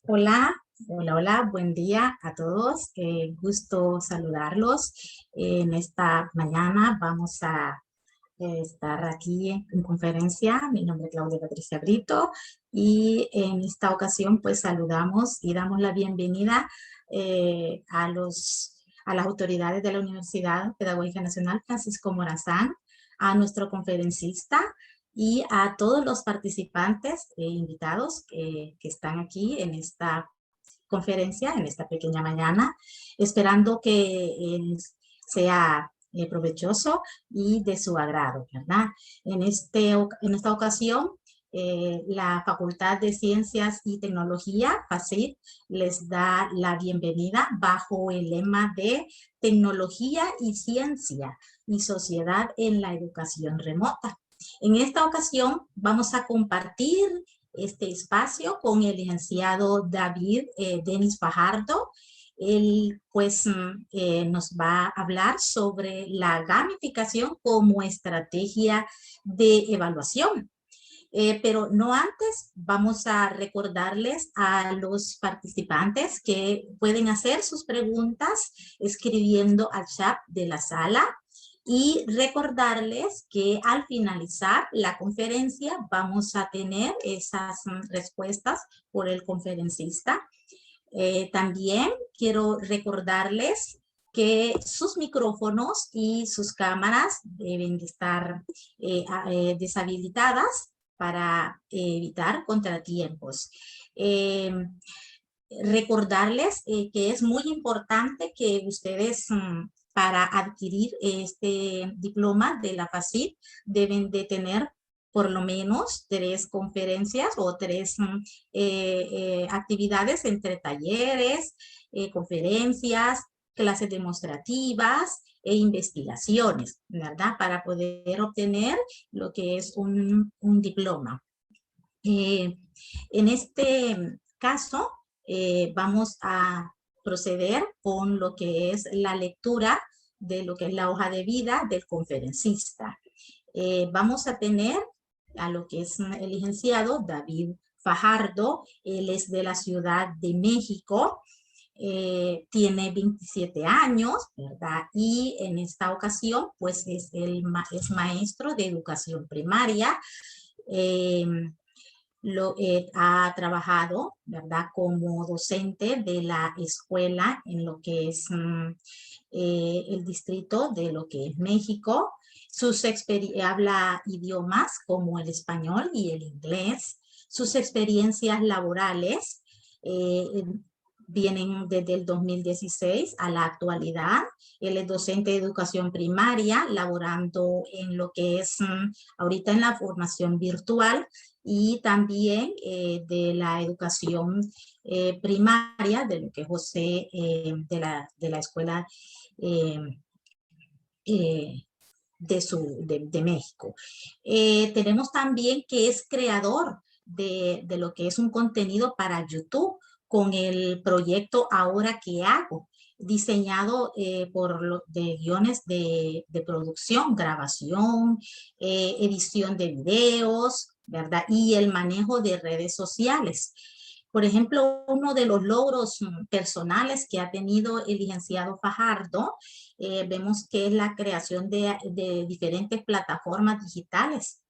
Hola, hola, hola, buen día a todos. Gusto saludarlos. En esta mañana vamos a estar aquí en conferencia. Mi nombre es Claudia Patricia Brito y en esta ocasión pues saludamos y damos la bienvenida a las autoridades de la Universidad Pedagógica Nacional Francisco Morazán, a nuestro conferencista y a todos los participantes e invitados que están aquí en esta conferencia, en esta pequeña mañana, esperando que sea provechoso y de su agrado, ¿verdad? En esta ocasión, la Facultad de Ciencias y Tecnología, FACIT, les da la bienvenida bajo el lema de Tecnología y Ciencia y Sociedad en la Educación Remota. En esta ocasión vamos a compartir este espacio con el licenciado David Denis Fajardo. Él pues nos va a hablar sobre la gamificación como estrategia de evaluación. Pero no antes, vamos a recordarles a los participantes que pueden hacer sus preguntas escribiendo al chat de la sala y recordarles que al finalizar la conferencia vamos a tener esas respuestas por el conferencista. También quiero recordarles que sus micrófonos y sus cámaras deben de estar deshabilitadas para evitar contratiempos. Recordarles que es muy importante que ustedes para adquirir este diploma de la FACIT deben de tener por lo menos 3 conferencias o 3 actividades entre talleres, conferencias, clases demostrativas e investigaciones, ¿verdad? Para poder obtener lo que es un diploma. En este caso, vamos a proceder con lo que es la lectura de lo que es la hoja de vida del conferencista. Vamos a tener a lo que es el licenciado David Fajardo. Él es de la Ciudad de México. Tiene 27 años, ¿verdad? Y en esta ocasión, pues es maestro de educación primaria. Ha trabajado, ¿verdad?, como docente de la escuela en lo que es el distrito de lo que es México. Habla idiomas como el español y el inglés. Sus experiencias laborales vienen desde el 2016 a la actualidad. Él es docente de educación primaria, laborando en lo que es ahorita en la formación virtual y también de la educación primaria, de lo que es José, de la escuela de México. Tenemos también que es creador de lo que es un contenido para YouTube con el proyecto Ahora ¿Qué hago?, diseñado de guiones de producción, grabación, edición de videos, ¿verdad? Y el manejo de redes sociales. Por ejemplo, uno de los logros personales que ha tenido el licenciado Fajardo, vemos que es la creación de diferentes plataformas digitales.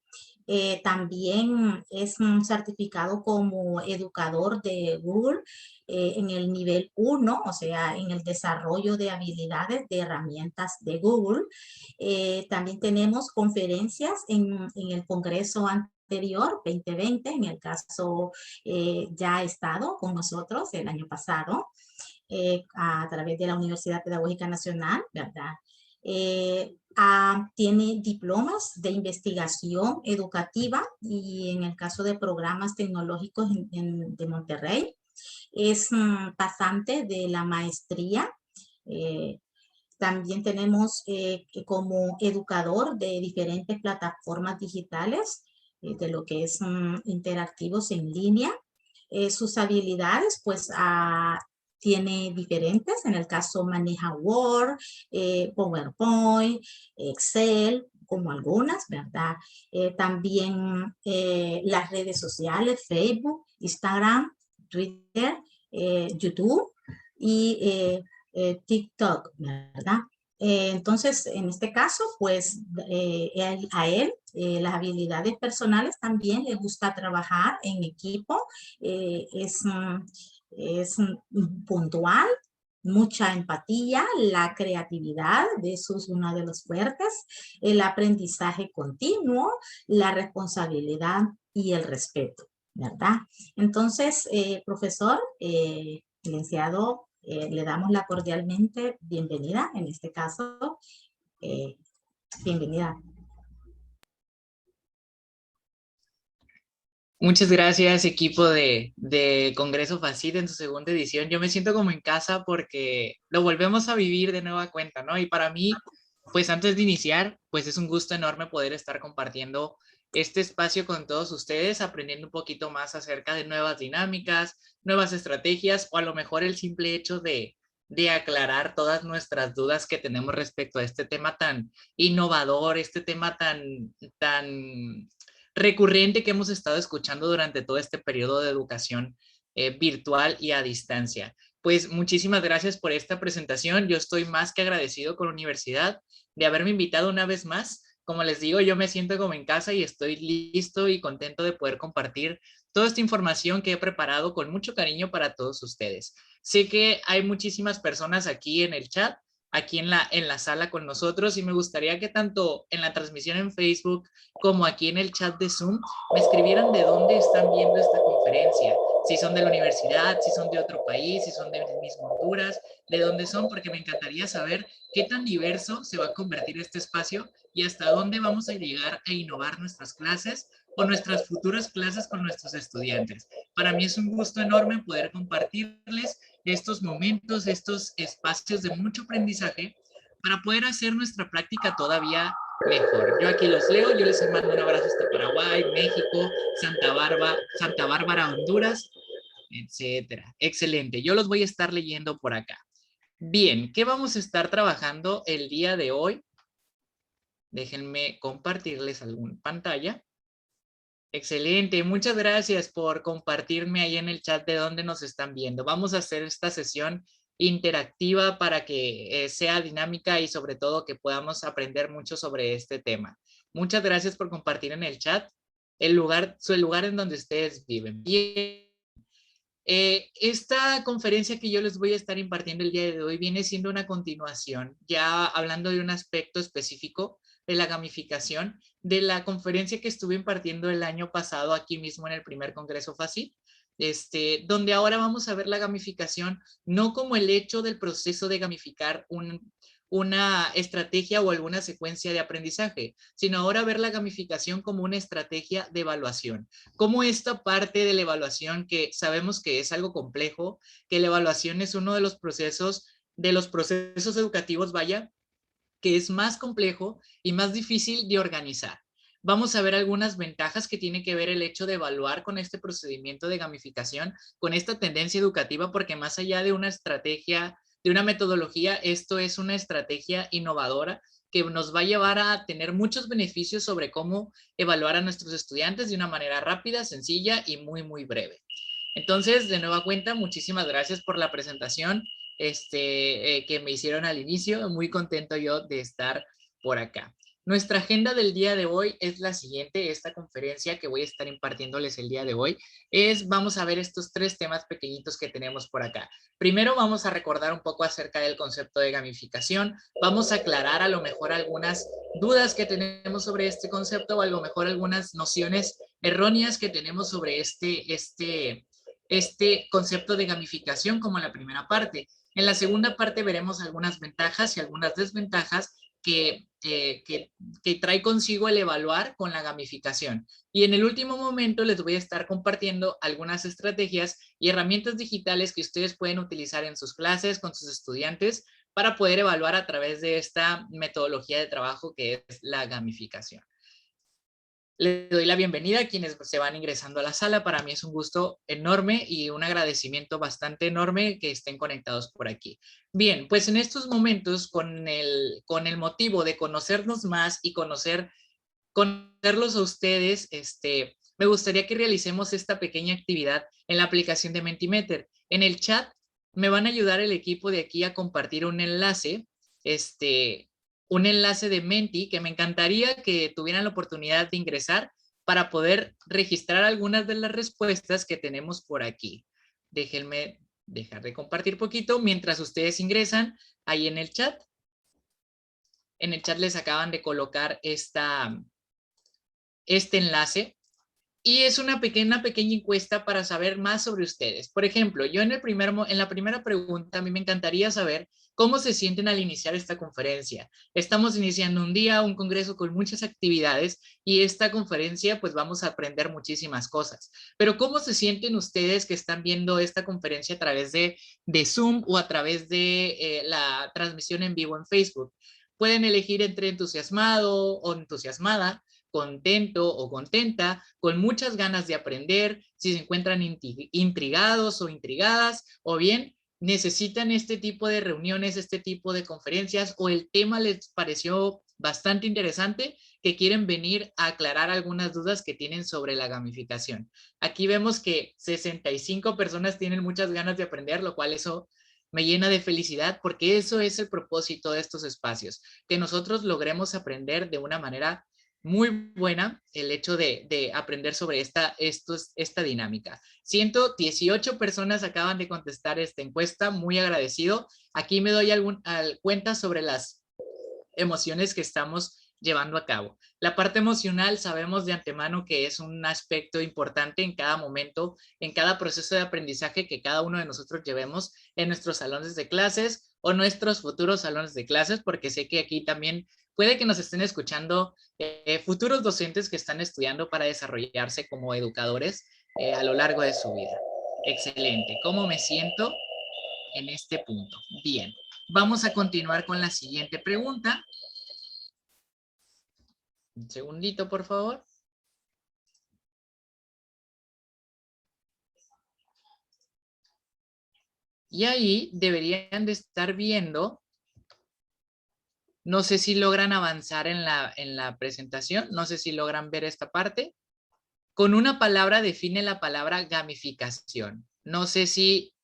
También es certificado como educador de Google en el nivel 1, o sea, en el desarrollo de habilidades de herramientas de Google. También tenemos conferencias en el Congreso anterior, 2020, en el caso ya ha estado con nosotros el año pasado a través de la Universidad Pedagógica Nacional, ¿verdad? Tiene diplomas de investigación educativa y en el caso de programas tecnológicos de Monterrey, es pasante de la maestría. También tenemos como educador de diferentes plataformas digitales, de lo que es interactivos en línea. Sus habilidades, pues, tiene diferentes. En el caso maneja Word, PowerPoint, Excel, como algunas, ¿verdad? También las redes sociales, Facebook, Instagram, Twitter, YouTube y TikTok, ¿verdad? Entonces, en este caso, pues a él las habilidades personales también le gusta trabajar en equipo, es puntual, mucha empatía, la creatividad, de eso es uno de los fuertes, el aprendizaje continuo, la responsabilidad y el respeto, ¿verdad? Entonces, profesor, licenciado, le damos la cordialmente bienvenida, en este caso, eh, bienvenida. Muchas gracias, equipo de Congreso Facil en su segunda edición. Yo me siento como en casa porque lo volvemos a vivir de nueva cuenta, ¿no? Y para mí, pues antes de iniciar, pues es un gusto enorme poder estar compartiendo este espacio con todos ustedes, aprendiendo un poquito más acerca de nuevas dinámicas, nuevas estrategias, o a lo mejor el simple hecho de aclarar todas nuestras dudas que tenemos respecto a este tema tan innovador, este tema tan recurrente que hemos estado escuchando durante todo este periodo de educación virtual y a distancia. Pues muchísimas gracias por esta presentación. Yo estoy más que agradecido con la universidad de haberme invitado una vez más. Como les digo, yo me siento como en casa y estoy listo y contento de poder compartir toda esta información que he preparado con mucho cariño para todos ustedes. Sé que hay muchísimas personas aquí en el chat, aquí en la sala con nosotros, y me gustaría que tanto en la transmisión en Facebook como aquí en el chat de Zoom me escribieran de dónde están viendo esta conferencia, si son de la universidad, si son de otro país, si son de mismo Honduras, de dónde son, porque me encantaría saber qué tan diverso se va a convertir este espacio y hasta dónde vamos a llegar a innovar nuestras clases o nuestras futuras clases con nuestros estudiantes. Para mí es un gusto enorme poder compartirles estos momentos, estos espacios de mucho aprendizaje para poder hacer nuestra práctica todavía mejor. Yo aquí los leo, yo les mando un abrazo hasta Paraguay, México, Santa Bárbara, Honduras, etcétera. Excelente, yo los voy a estar leyendo por acá. Bien, ¿qué vamos a estar trabajando el día de hoy? Déjenme compartirles alguna pantalla. Excelente, muchas gracias por compartirme ahí en el chat de dónde nos están viendo. Vamos a hacer esta sesión interactiva para que sea dinámica y sobre todo que podamos aprender mucho sobre este tema. Muchas gracias por compartir en el chat el lugar en donde ustedes viven. Bien. Esta conferencia que yo les voy a estar impartiendo el día de hoy viene siendo una continuación, ya hablando de un aspecto específico de la gamificación, de la conferencia que estuve impartiendo el año pasado aquí mismo en el primer Congreso FACIL, donde ahora vamos a ver la gamificación no como el hecho del proceso de gamificar una estrategia o alguna secuencia de aprendizaje, sino ahora ver la gamificación como una estrategia de evaluación. Como esta parte de la evaluación, que sabemos que es algo complejo, que la evaluación es uno de los procesos educativos, vaya, que es más complejo y más difícil de organizar. Vamos a ver algunas ventajas que tiene que ver el hecho de evaluar con este procedimiento de gamificación, con esta tendencia educativa, porque más allá de una estrategia, de una metodología, esto es una estrategia innovadora que nos va a llevar a tener muchos beneficios sobre cómo evaluar a nuestros estudiantes de una manera rápida, sencilla y muy, muy breve. Entonces, de nueva cuenta, muchísimas gracias por la presentación que me hicieron al inicio. Muy contento yo de estar por acá. Nuestra agenda del día de hoy es la siguiente. Esta conferencia que voy a estar impartiéndoles el día de hoy vamos a ver estos tres temas pequeñitos que tenemos por acá. Primero vamos a recordar un poco acerca del concepto de gamificación. Vamos a aclarar a lo mejor algunas dudas que tenemos sobre este concepto o a lo mejor algunas nociones erróneas que tenemos sobre este concepto de gamificación como la primera parte. En la segunda parte veremos algunas ventajas y algunas desventajas que trae consigo el evaluar con la gamificación. Y en el último momento les voy a estar compartiendo algunas estrategias y herramientas digitales que ustedes pueden utilizar en sus clases con sus estudiantes para poder evaluar a través de esta metodología de trabajo que es la gamificación. Les doy la bienvenida a quienes se van ingresando a la sala. Para mí es un gusto enorme y un agradecimiento bastante enorme que estén conectados por aquí. Bien, pues en estos momentos, con el motivo de conocernos más y conocerlos a ustedes, me gustaría que realicemos esta pequeña actividad en la aplicación de Mentimeter. En el chat me van a ayudar el equipo de aquí a compartir un enlace de Menti que me encantaría que tuvieran la oportunidad de ingresar para poder registrar algunas de las respuestas que tenemos por aquí. Déjenme dejar de compartir poquito mientras ustedes ingresan ahí en el chat. En el chat les acaban de colocar este enlace. Y es una pequeña encuesta para saber más sobre ustedes. Por ejemplo, yo en la primera pregunta, a mí me encantaría saber cómo se sienten al iniciar esta conferencia. Estamos iniciando un día, un congreso con muchas actividades y esta conferencia pues vamos a aprender muchísimas cosas. Pero ¿cómo se sienten ustedes que están viendo esta conferencia a través de Zoom o a través de la transmisión en vivo en Facebook? Pueden elegir entre entusiasmado o entusiasmada, contento o contenta, con muchas ganas de aprender, si se encuentran intrigados o intrigadas, o bien necesitan este tipo de reuniones, este tipo de conferencias, o el tema les pareció bastante interesante, que quieren venir a aclarar algunas dudas que tienen sobre la gamificación. Aquí vemos que 65 personas tienen muchas ganas de aprender, lo cual eso me llena de felicidad porque eso es el propósito de estos espacios, que nosotros logremos aprender de una manera muy buena el hecho de aprender sobre esta dinámica. 118 personas acaban de contestar esta encuesta, muy agradecido. Aquí me doy cuenta sobre las emociones que estamos llevando a cabo. La parte emocional sabemos de antemano que es un aspecto importante en cada momento, en cada proceso de aprendizaje que cada uno de nosotros llevemos en nuestros salones de clases o nuestros futuros salones de clases, porque sé que aquí también puede que nos estén escuchando futuros docentes que están estudiando para desarrollarse como educadores a lo largo de su vida. Excelente. ¿Cómo me siento en este punto? Bien. Vamos a continuar con la siguiente pregunta. Un segundito, por favor. Y ahí deberían de estar viendo, no sé si logran avanzar en la presentación, no sé si logran ver esta parte. Con una palabra define la palabra gamificación. No sé si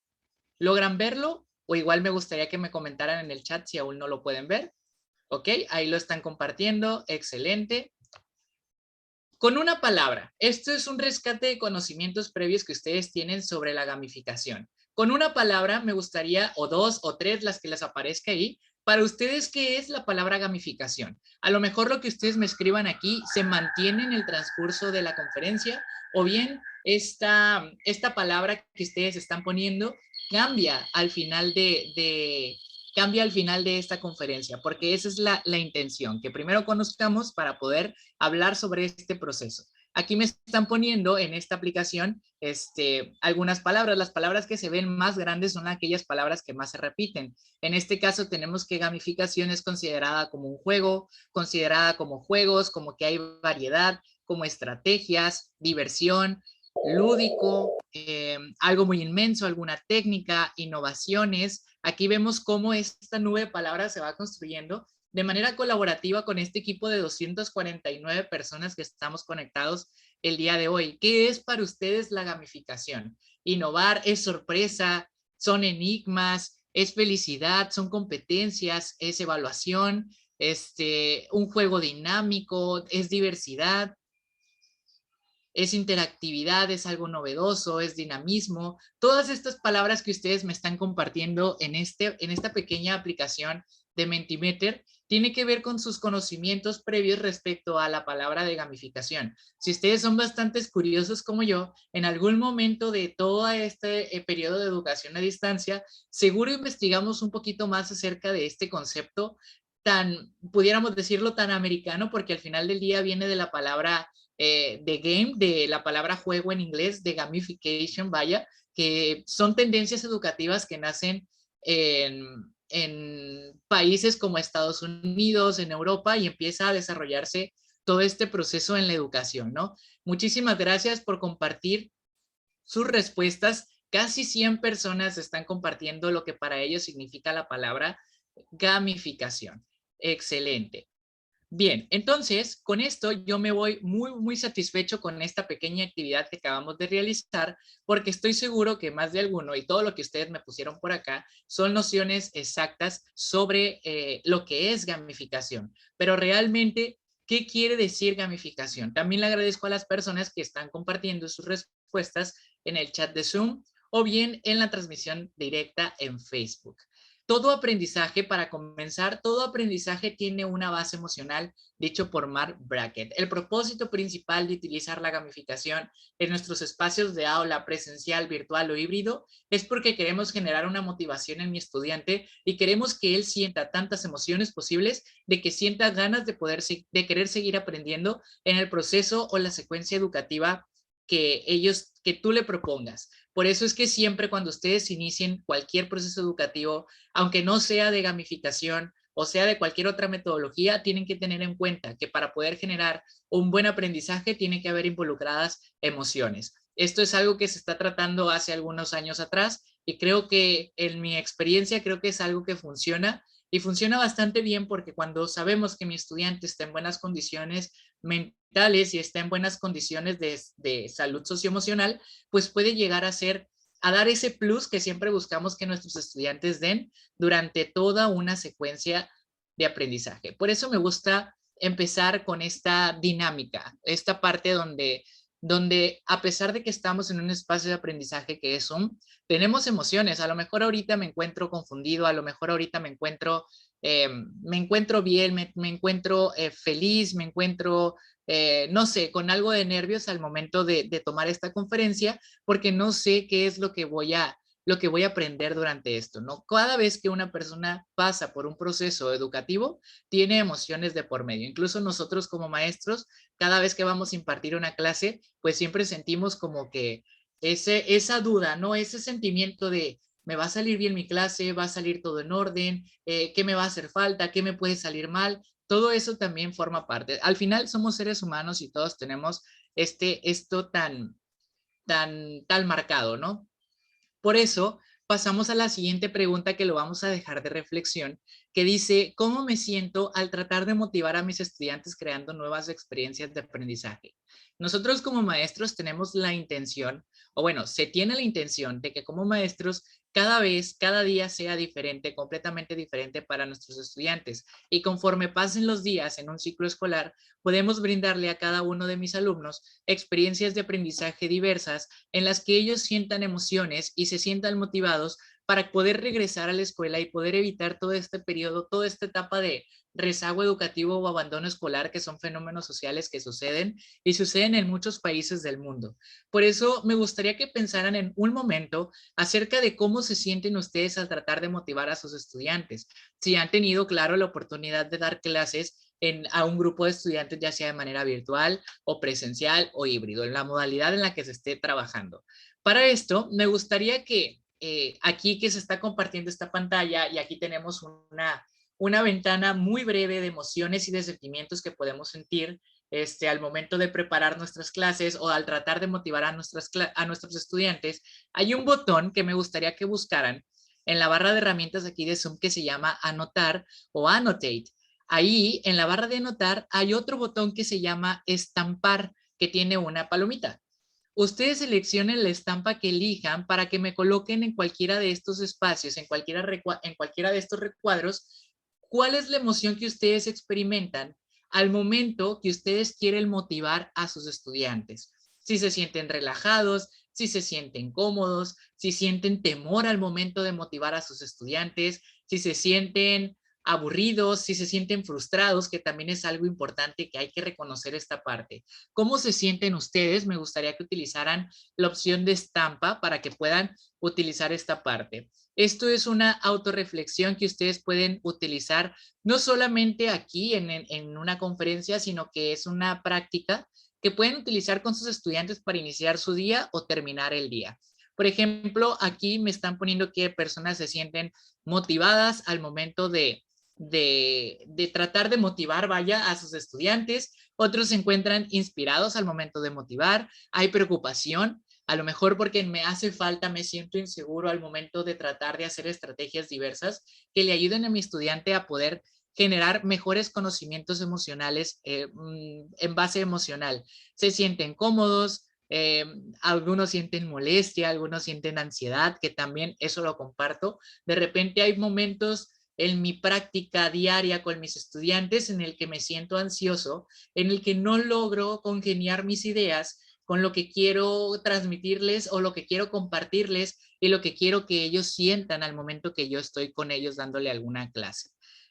logran verlo o igual me gustaría que me comentaran en el chat si aún no lo pueden ver. Ok, ahí lo están compartiendo, excelente. Con una palabra, esto es un rescate de conocimientos previos que ustedes tienen sobre la gamificación. Con una palabra me gustaría, o dos o tres, las que les aparezca ahí, para ustedes, ¿qué es la palabra gamificación? A lo mejor lo que ustedes me escriban aquí se mantiene en el transcurso de la conferencia, o bien esta palabra que ustedes están poniendo cambia al final cambia al final de esta conferencia, porque esa es la intención, que primero conozcamos para poder hablar sobre este proceso. Aquí me están poniendo en esta aplicación algunas palabras. Las palabras que se ven más grandes son aquellas palabras que más se repiten. En este caso tenemos que gamificación es considerada como un juego, considerada como juegos, como que hay variedad, como estrategias, diversión, lúdico, algo muy inmenso, alguna técnica, innovaciones. Aquí vemos cómo esta nube de palabras se va construyendo de manera colaborativa con este equipo de 249 personas que estamos conectados el día de hoy. ¿Qué es para ustedes la gamificación? Innovar, es sorpresa, son enigmas, es felicidad, son competencias, es evaluación, un juego dinámico, es diversidad, es interactividad, es algo novedoso, es dinamismo. Todas estas palabras que ustedes me están compartiendo en esta pequeña aplicación de Mentimeter tiene que ver con sus conocimientos previos respecto a la palabra de gamificación. Si ustedes son bastante curiosos como yo, en algún momento de todo este periodo de educación a distancia, seguro investigamos un poquito más acerca de este concepto pudiéramos decirlo, tan americano, porque al final del día viene de la palabra de game, de la palabra juego en inglés, de gamification, vaya, que son tendencias educativas que nacen en países como Estados Unidos, en Europa, y empieza a desarrollarse todo este proceso en la educación, ¿no? Muchísimas gracias por compartir sus respuestas. Casi 100 personas están compartiendo lo que para ellos significa la palabra gamificación. Excelente. Bien, entonces con esto yo me voy muy satisfecho con esta pequeña actividad que acabamos de realizar, porque estoy seguro que más de alguno y todo lo que ustedes me pusieron por acá son nociones exactas sobre lo que es gamificación. Pero realmente, ¿qué quiere decir gamificación? También le agradezco a las personas que están compartiendo sus respuestas en el chat de Zoom o bien en la transmisión directa en Facebook. Todo aprendizaje, para comenzar, todo aprendizaje tiene una base emocional, dicho por Mark Brackett. El propósito principal de utilizar la gamificación en nuestros espacios de aula presencial, virtual o híbrido es porque queremos generar una motivación en mi estudiante y queremos que él sienta tantas emociones posibles, de que sienta ganas de querer seguir aprendiendo en el proceso o la secuencia educativa que tú le propongas. Por eso es que siempre cuando ustedes inicien cualquier proceso educativo, aunque no sea de gamificación o sea de cualquier otra metodología, tienen que tener en cuenta que para poder generar un buen aprendizaje tiene que haber involucradas emociones. Esto es algo que se está tratando hace algunos años atrás y creo que en mi experiencia creo que es algo que funciona y funciona bastante bien, porque cuando sabemos que mi estudiante está en buenas condiciones mentales y está en buenas condiciones de salud socioemocional, pues puede llegar a dar ese plus que siempre buscamos que nuestros estudiantes den durante toda una secuencia de aprendizaje. Por eso me gusta empezar con esta dinámica, esta parte donde a pesar de que estamos en un espacio de aprendizaje que es Zoom, tenemos emociones. A lo mejor ahorita me encuentro confundido, a lo mejor ahorita me encuentro bien, me encuentro feliz, me encuentro, no sé, con algo de nervios al momento de tomar esta conferencia, porque no sé qué es lo que voy a aprender durante esto, ¿no? Cada vez que una persona pasa por un proceso educativo, tiene emociones de por medio. Incluso nosotros como maestros, cada vez que vamos a impartir una clase, pues siempre sentimos como que esa duda, ¿no? Ese sentimiento de, ¿me va a salir bien mi clase? ¿Va a salir todo en orden? ¿Qué me va a hacer falta? ¿Qué me puede salir mal? Todo eso también forma parte. Al final somos seres humanos y todos tenemos esto tan marcado, ¿no? Por eso pasamos a la siguiente pregunta, que lo vamos a dejar de reflexión, que dice: ¿cómo me siento al tratar de motivar a mis estudiantes creando nuevas experiencias de aprendizaje? Nosotros como maestros tenemos la intención, o bueno, se tiene la intención de que como maestros cada día sea diferente, completamente diferente para nuestros estudiantes. Y conforme pasen los días en un ciclo escolar, podemos brindarle a cada uno de mis alumnos experiencias de aprendizaje diversas, en las que ellos sientan emociones y se sientan motivados para poder regresar a la escuela y poder evitar todo este periodo, toda esta etapa de rezago educativo o abandono escolar, que son fenómenos sociales que suceden y suceden en muchos países del mundo. Por eso me gustaría que pensaran en un momento acerca de cómo se sienten ustedes al tratar de motivar a sus estudiantes. Si han tenido, claro, la oportunidad de dar clases a un grupo de estudiantes, ya sea de manera virtual o presencial o híbrido, en la modalidad en la que se esté trabajando. Para esto, me gustaría que aquí que se está compartiendo esta pantalla, y aquí tenemos una ventana muy breve de emociones y de sentimientos que podemos sentir al momento de preparar nuestras clases o al tratar de motivar a nuestros estudiantes. Hay un botón que me gustaría que buscaran en la barra de herramientas aquí de Zoom, que se llama anotar o annotate. Ahí en la barra de anotar hay otro botón que se llama estampar, que tiene una palomita. Ustedes seleccionen la estampa que elijan para que me coloquen en cualquiera de estos espacios, en cualquiera de estos recuadros, cuál es la emoción que ustedes experimentan al momento que ustedes quieren motivar a sus estudiantes. Si se sienten relajados, si se sienten cómodos, si sienten temor al momento de motivar a sus estudiantes, si se sienten aburridos, si se sienten frustrados, que también es algo importante, que hay que reconocer esta parte. ¿Cómo se sienten ustedes? Me gustaría que utilizaran la opción de estampa para que puedan utilizar esta parte. Esto es una autorreflexión que ustedes pueden utilizar no solamente aquí en una conferencia, sino que es una práctica que pueden utilizar con sus estudiantes para iniciar su día o terminar el día. Por ejemplo, aquí me están poniendo que personas se sienten motivadas al momento de tratar de motivar, vaya, a sus estudiantes. Otros se encuentran inspirados al momento de motivar. Hay preocupación, a lo mejor porque me hace falta, me siento inseguro al momento de tratar de hacer estrategias diversas que le ayuden a mi estudiante a poder generar mejores conocimientos emocionales en base emocional. Se sienten cómodos, algunos sienten molestia, algunos sienten ansiedad, que también eso lo comparto. De repente hay momentos en mi práctica diaria con mis estudiantes en el que me siento ansioso, en el que no logro congeniar mis ideas con lo que quiero transmitirles o lo que quiero compartirles y lo que quiero que ellos sientan al momento que yo estoy con ellos dándole alguna clase.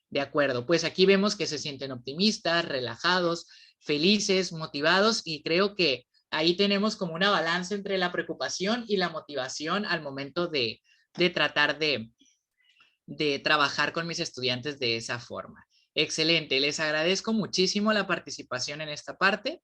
De acuerdo, pues aquí vemos que se sienten optimistas, relajados, felices, motivados, y creo que ahí tenemos como una balanza entre la preocupación y la motivación al momento de tratar de trabajar con mis estudiantes de esa forma. Excelente, les agradezco muchísimo la participación en esta parte.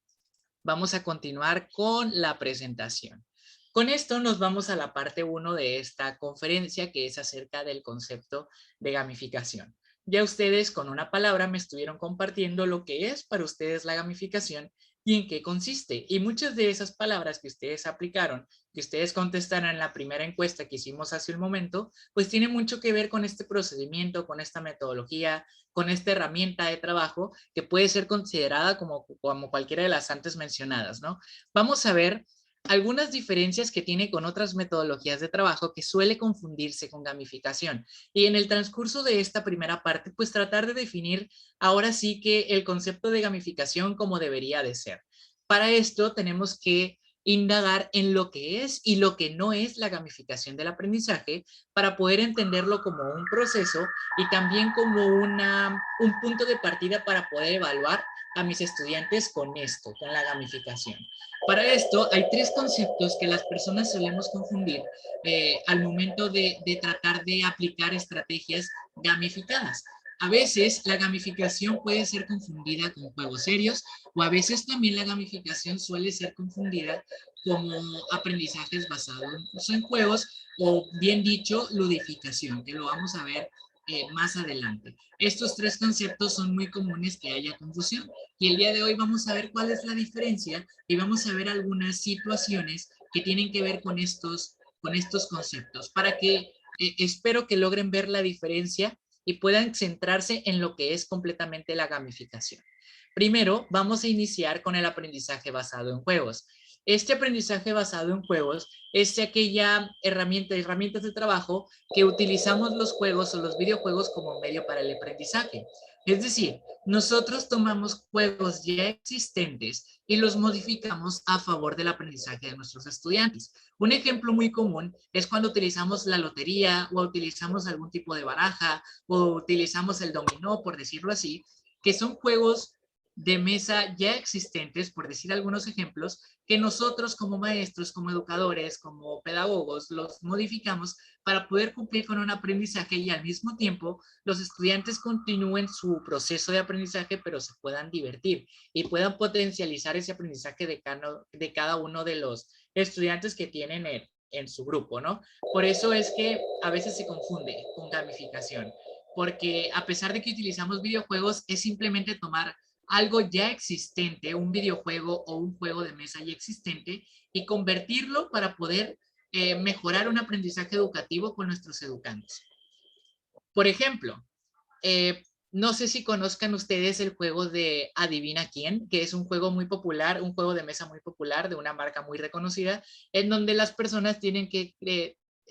Vamos a continuar con la presentación. Con esto nos vamos a la parte 1 de esta conferencia, que es acerca del concepto de gamificación. Ya ustedes con una palabra me estuvieron compartiendo lo que es para ustedes la gamificación y en qué consiste. Y muchas de esas palabras que ustedes aplicaron, que ustedes contestaron en la primera encuesta que hicimos hace un momento, pues tiene mucho que ver con este procedimiento, con esta metodología, con esta herramienta de trabajo que puede ser considerada como cualquiera de las antes mencionadas, ¿no? Vamos a ver algunas diferencias que tiene con otras metodologías de trabajo que suele confundirse con gamificación. Y en el transcurso de esta primera parte, pues tratar de definir ahora sí que el concepto de gamificación como debería de ser. Para esto tenemos que indagar en lo que es y lo que no es la gamificación del aprendizaje para poder entenderlo como un proceso y también como un punto de partida para poder evaluar a mis estudiantes con esto, con la gamificación. Para esto hay tres conceptos que las personas solemos confundir al momento de tratar de aplicar estrategias gamificadas. A veces la gamificación puede ser confundida con juegos serios o a veces también la gamificación suele ser confundida como aprendizajes basados en juegos o bien dicho ludificación, que lo vamos a ver más adelante. Estos tres conceptos son muy comunes que haya confusión y el día de hoy vamos a ver cuál es la diferencia y vamos a ver algunas situaciones que tienen que ver con estos conceptos para que espero que logren ver la diferencia y puedan centrarse en lo que es completamente la gamificación. Primero, vamos a iniciar con el aprendizaje basado en juegos. Este aprendizaje basado en juegos es aquella herramientas de trabajo que utilizamos los juegos o los videojuegos como medio para el aprendizaje. Es decir, nosotros tomamos juegos ya existentes y los modificamos a favor del aprendizaje de nuestros estudiantes. Un ejemplo muy común es cuando utilizamos la lotería o utilizamos algún tipo de baraja o utilizamos el dominó, por decirlo así, que son juegos de mesa ya existentes, por decir algunos ejemplos, que nosotros como maestros, como educadores, como pedagogos, los modificamos para poder cumplir con un aprendizaje y al mismo tiempo los estudiantes continúen su proceso de aprendizaje, pero se puedan divertir y puedan potencializar ese aprendizaje de cada uno de los estudiantes que tienen en su grupo, ¿no? Por eso es que a veces se confunde con gamificación, porque a pesar de que utilizamos videojuegos, es simplemente tomar algo ya existente, un videojuego o un juego de mesa ya existente, y convertirlo para poder mejorar un aprendizaje educativo con nuestros educantes. Por ejemplo, no sé si conozcan ustedes el juego de Adivina quién, que es un juego muy popular, un juego de mesa muy popular de una marca muy reconocida, en donde las personas tienen que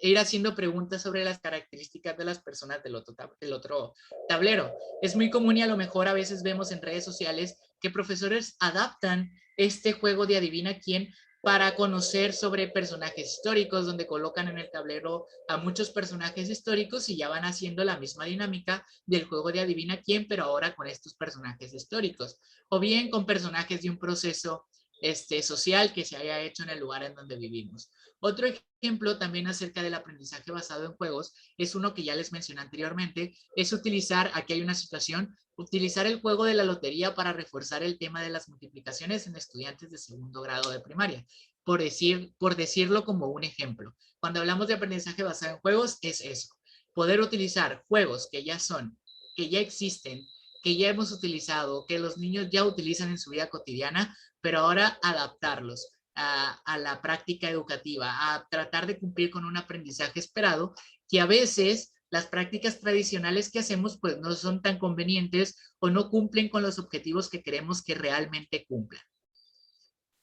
ir haciendo preguntas sobre las características de las personas del otro tablero. Es muy común y a lo mejor a veces vemos en redes sociales que profesores adaptan este juego de Adivina quién para conocer sobre personajes históricos, donde colocan en el tablero a muchos personajes históricos y ya van haciendo la misma dinámica del juego de Adivina quién, pero ahora con estos personajes históricos, o bien con personajes de un proceso social que se haya hecho en el lugar en donde vivimos. Otro ejemplo también acerca del aprendizaje basado en juegos es uno que ya les mencioné anteriormente, es utilizar, aquí hay una situación, utilizar el juego de la lotería para reforzar el tema de las multiplicaciones en estudiantes de segundo grado de primaria, por decirlo como un ejemplo. Cuando hablamos de aprendizaje basado en juegos, es eso, poder utilizar juegos que ya existen, que ya hemos utilizado, que los niños ya utilizan en su vida cotidiana, pero ahora adaptarlos a la práctica educativa, a tratar de cumplir con un aprendizaje esperado, que a veces las prácticas tradicionales que hacemos pues no son tan convenientes o no cumplen con los objetivos que queremos que realmente cumplan.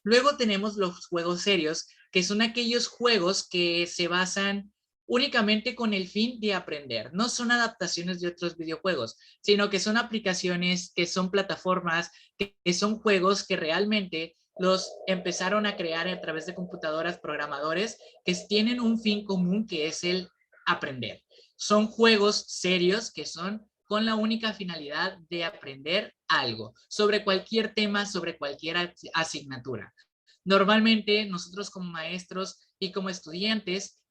Luego tenemos los juegos serios, que son aquellos juegos que se basan únicamente con el fin de aprender. No son adaptaciones de otros videojuegos, sino que son aplicaciones, que son plataformas, que son juegos que realmente los empezaron a crear a través de computadoras, programadores, que tienen un fin común, que es el aprender. Son juegos serios que son con la única finalidad de aprender algo sobre cualquier tema, sobre cualquier asignatura. Normalmente nosotros como maestros y como estudiantes,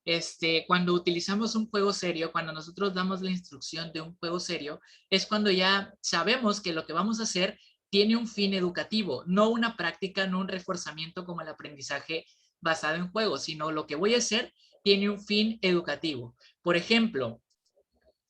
cuando utilizamos un juego serio, cuando nosotros damos la instrucción de un juego serio, es cuando ya sabemos que lo que vamos a hacer tiene un fin educativo, no una práctica, no un reforzamiento como el aprendizaje basado en juegos, sino lo que voy a hacer tiene un fin educativo. Por ejemplo,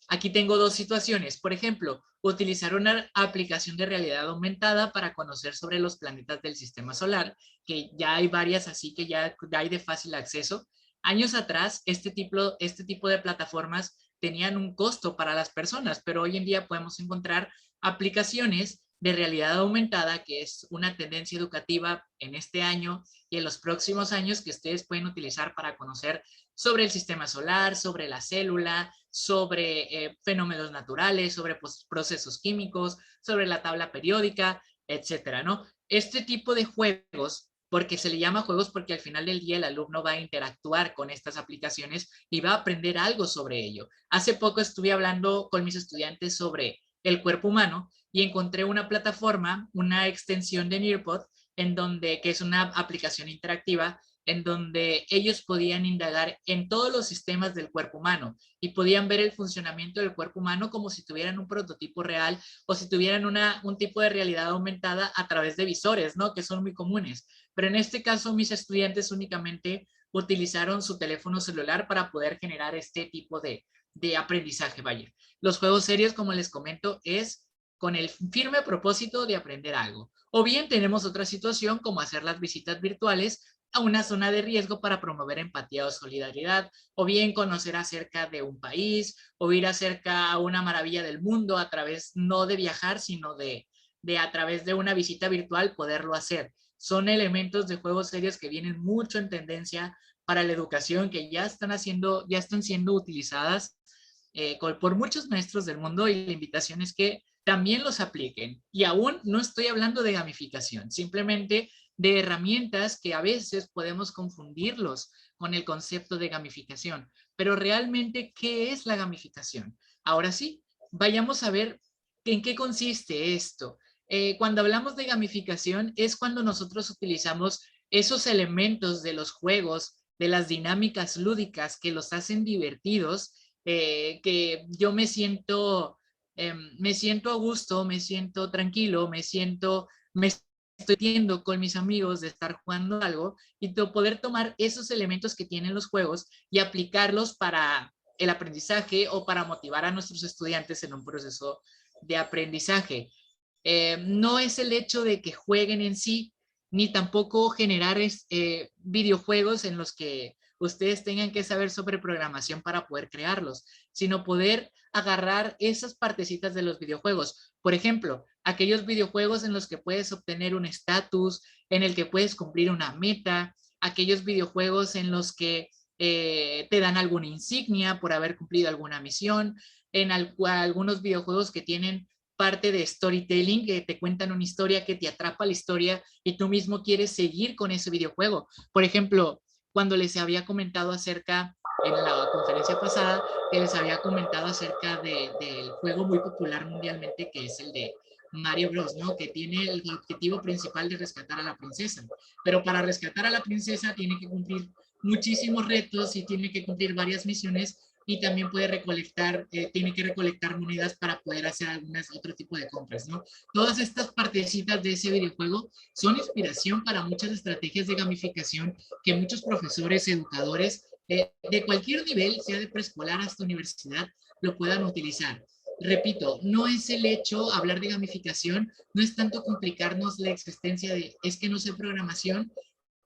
aquí tengo dos situaciones. Por ejemplo, utilizar una aplicación de realidad aumentada para conocer sobre los planetas del sistema solar, que ya hay varias así que ya hay de fácil acceso. Años atrás, este tipo de plataformas tenían un costo para las personas, pero hoy en día podemos encontrar aplicaciones de realidad aumentada, que es una tendencia educativa en este año y en los próximos años que ustedes pueden utilizar para conocer sobre el sistema solar, sobre la célula, sobre fenómenos naturales, sobre procesos químicos, sobre la tabla periódica, etcétera, ¿no? Este tipo de juegos, porque se le llama juegos porque al final del día el alumno va a interactuar con estas aplicaciones y va a aprender algo sobre ello. Hace poco estuve hablando con mis estudiantes sobre el cuerpo humano y encontré una plataforma, una extensión de Nearpod, que es una aplicación interactiva en donde ellos podían indagar en todos los sistemas del cuerpo humano y podían ver el funcionamiento del cuerpo humano como si tuvieran un prototipo real o si tuvieran un tipo de realidad aumentada a través de visores, ¿no? Que son muy comunes. Pero en este caso, mis estudiantes únicamente utilizaron su teléfono celular para poder generar este tipo de aprendizaje, vaya. Los juegos serios, como les comento, es con el firme propósito de aprender algo. O bien tenemos otra situación como hacer las visitas virtuales a una zona de riesgo para promover empatía o solidaridad, o bien conocer acerca de un país, o ir acerca a una maravilla del mundo a través no de viajar, sino de a través de una visita virtual poderlo hacer. Son elementos de juegos serios que vienen mucho en tendencia para la educación, que ya están siendo utilizadas por muchos maestros del mundo, y la invitación es que también los apliquen. Y aún no estoy hablando de gamificación, simplemente de herramientas que a veces podemos confundirlos con el concepto de gamificación. Pero realmente, ¿qué es la gamificación? Ahora sí, vayamos a ver en qué consiste esto. Cuando hablamos de gamificación es cuando nosotros utilizamos esos elementos de los juegos, de las dinámicas lúdicas que los hacen divertidos, que yo me siento a gusto, me siento tranquilo, me estoy viendo con mis amigos de estar jugando algo y de poder tomar esos elementos que tienen los juegos y aplicarlos para el aprendizaje o para motivar a nuestros estudiantes en un proceso de aprendizaje. No es el hecho de que jueguen en sí, ni tampoco generar videojuegos en los que ustedes tengan que saber sobre programación para poder crearlos, sino poder agarrar esas partecitas de los videojuegos. Por ejemplo, aquellos videojuegos en los que puedes obtener un estatus, en el que puedes cumplir una meta, aquellos videojuegos en los que te dan alguna insignia por haber cumplido alguna misión, algunos videojuegos que tienen parte de storytelling, que te cuentan una historia, que te atrapa la historia y tú mismo quieres seguir con ese videojuego. Por ejemplo, cuando les había comentado acerca, en la conferencia pasada, que les había comentado acerca del juego muy popular mundialmente, que es el de Mario Bros, ¿no? Que tiene el objetivo principal de rescatar a la princesa. Pero para rescatar a la princesa tiene que cumplir muchísimos retos y tiene que cumplir varias misiones, y también puede tiene que recolectar monedas para poder hacer otro tipo de compras, ¿no? Todas estas partecitas de ese videojuego son inspiración para muchas estrategias de gamificación que muchos profesores, educadores, de cualquier nivel, sea de preescolar hasta universidad, lo puedan utilizar. Repito, no es el hecho, hablar de gamificación, no es tanto complicarnos la existencia de, es que no sé programación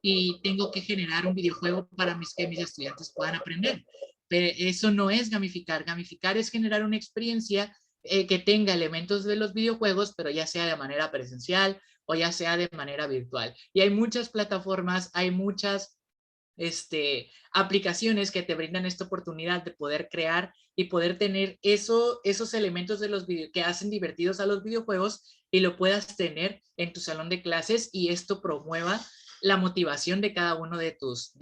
y tengo que generar un videojuego para que mis estudiantes puedan aprender. Pero eso no es gamificar. Gamificar es generar una experiencia que tenga elementos de los videojuegos, pero ya sea de manera presencial o ya sea de manera virtual. Y hay muchas plataformas, hay muchas aplicaciones que te brindan esta oportunidad de poder crear y poder tener esos elementos de los que hacen divertidos a los videojuegos y lo puedas tener en tu salón de clases y esto promueva la motivación de cada uno de tus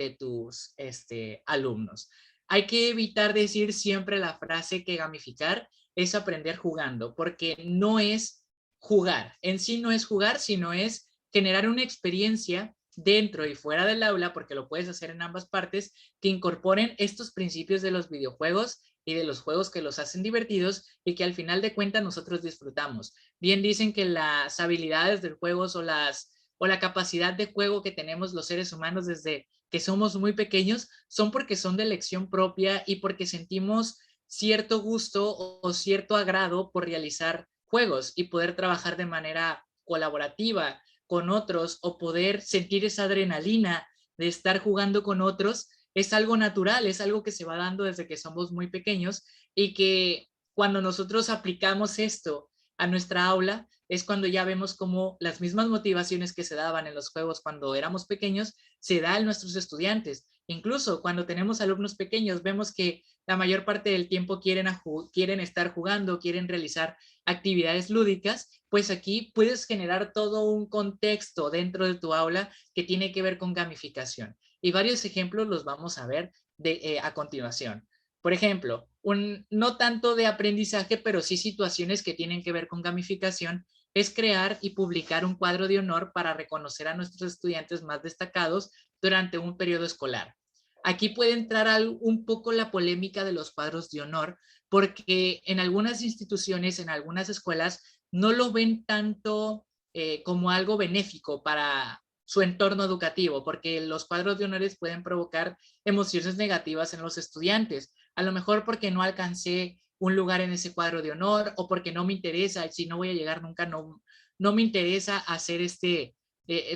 alumnos. Hay que evitar decir siempre la frase que gamificar es aprender jugando, porque no es jugar, en sí no es jugar, sino es generar una experiencia dentro y fuera del aula, porque lo puedes hacer en ambas partes, que incorporen estos principios de los videojuegos y de los juegos que los hacen divertidos y que al final de cuentas nosotros disfrutamos. Bien dicen que las habilidades del juego o la capacidad de juego que tenemos los seres humanos desde que somos muy pequeños son porque son de elección propia y porque sentimos cierto gusto o cierto agrado por realizar juegos y poder trabajar de manera colaborativa con otros o poder sentir esa adrenalina de estar jugando con otros es algo natural, es algo que se va dando desde que somos muy pequeños y que cuando nosotros aplicamos esto a nuestra aula es cuando ya vemos cómo las mismas motivaciones que se daban en los juegos cuando éramos pequeños se da en nuestros estudiantes. Incluso cuando tenemos alumnos pequeños vemos que la mayor parte del tiempo quieren estar jugando, quieren realizar actividades lúdicas, pues aquí puedes generar todo un contexto dentro de tu aula que tiene que ver con gamificación. Y varios ejemplos los vamos a ver a continuación. Por ejemplo, no tanto de aprendizaje, pero sí situaciones que tienen que ver con gamificación, es crear y publicar un cuadro de honor para reconocer a nuestros estudiantes más destacados durante un periodo escolar. Aquí puede entrar un poco la polémica de los cuadros de honor, porque en algunas instituciones, en algunas escuelas, no lo ven tanto como algo benéfico para su entorno educativo, porque los cuadros de honores pueden provocar emociones negativas en los estudiantes. A lo mejor porque no alcancé un lugar en ese cuadro de honor o porque no me interesa, si no voy a llegar nunca, no me interesa hacer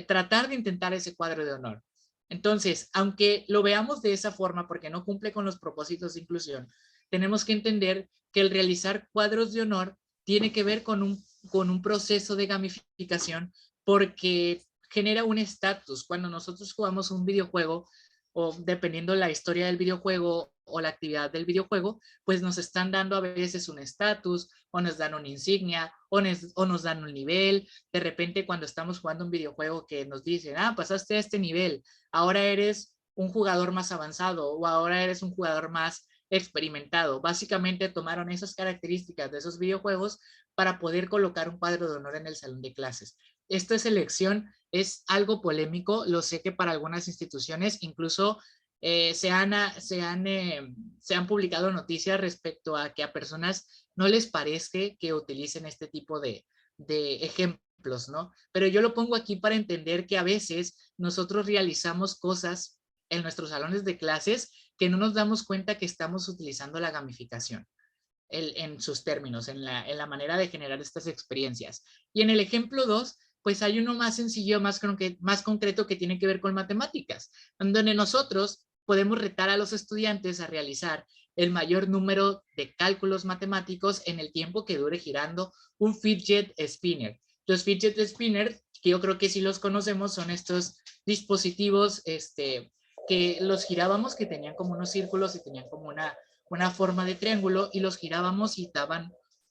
tratar de intentar ese cuadro de honor. Entonces, aunque lo veamos de esa forma porque no cumple con los propósitos de inclusión, tenemos que entender que el realizar cuadros de honor tiene que ver con un proceso de gamificación porque genera un estatus. Cuando nosotros jugamos un videojuego o dependiendo la historia del videojuego o la actividad del videojuego, pues nos están dando a veces un estatus o nos dan una insignia o nos dan un nivel. De repente cuando estamos jugando un videojuego que nos dicen, pasaste a este nivel, ahora eres un jugador más avanzado o ahora eres un jugador más experimentado. Básicamente tomaron esas características de esos videojuegos para poder colocar un cuadro de honor en el salón de clases. Esta selección es algo polémico, lo sé que para algunas instituciones incluso se han publicado noticias respecto a que a personas no les parece que utilicen este tipo de ejemplos, ¿no? Pero yo lo pongo aquí para entender que a veces nosotros realizamos cosas en nuestros salones de clases que no nos damos cuenta que estamos utilizando la gamificación en sus términos, en la manera de generar estas experiencias. Y en el ejemplo 2, pues hay uno más sencillo, más concreto que tiene que ver con matemáticas, donde nosotros podemos retar a los estudiantes a realizar el mayor número de cálculos matemáticos en el tiempo que dure girando un fidget spinner. Los fidget spinners, que yo creo que sí los conocemos, son estos dispositivos que los girábamos, que tenían como unos círculos y tenían como una forma de triángulo y los girábamos y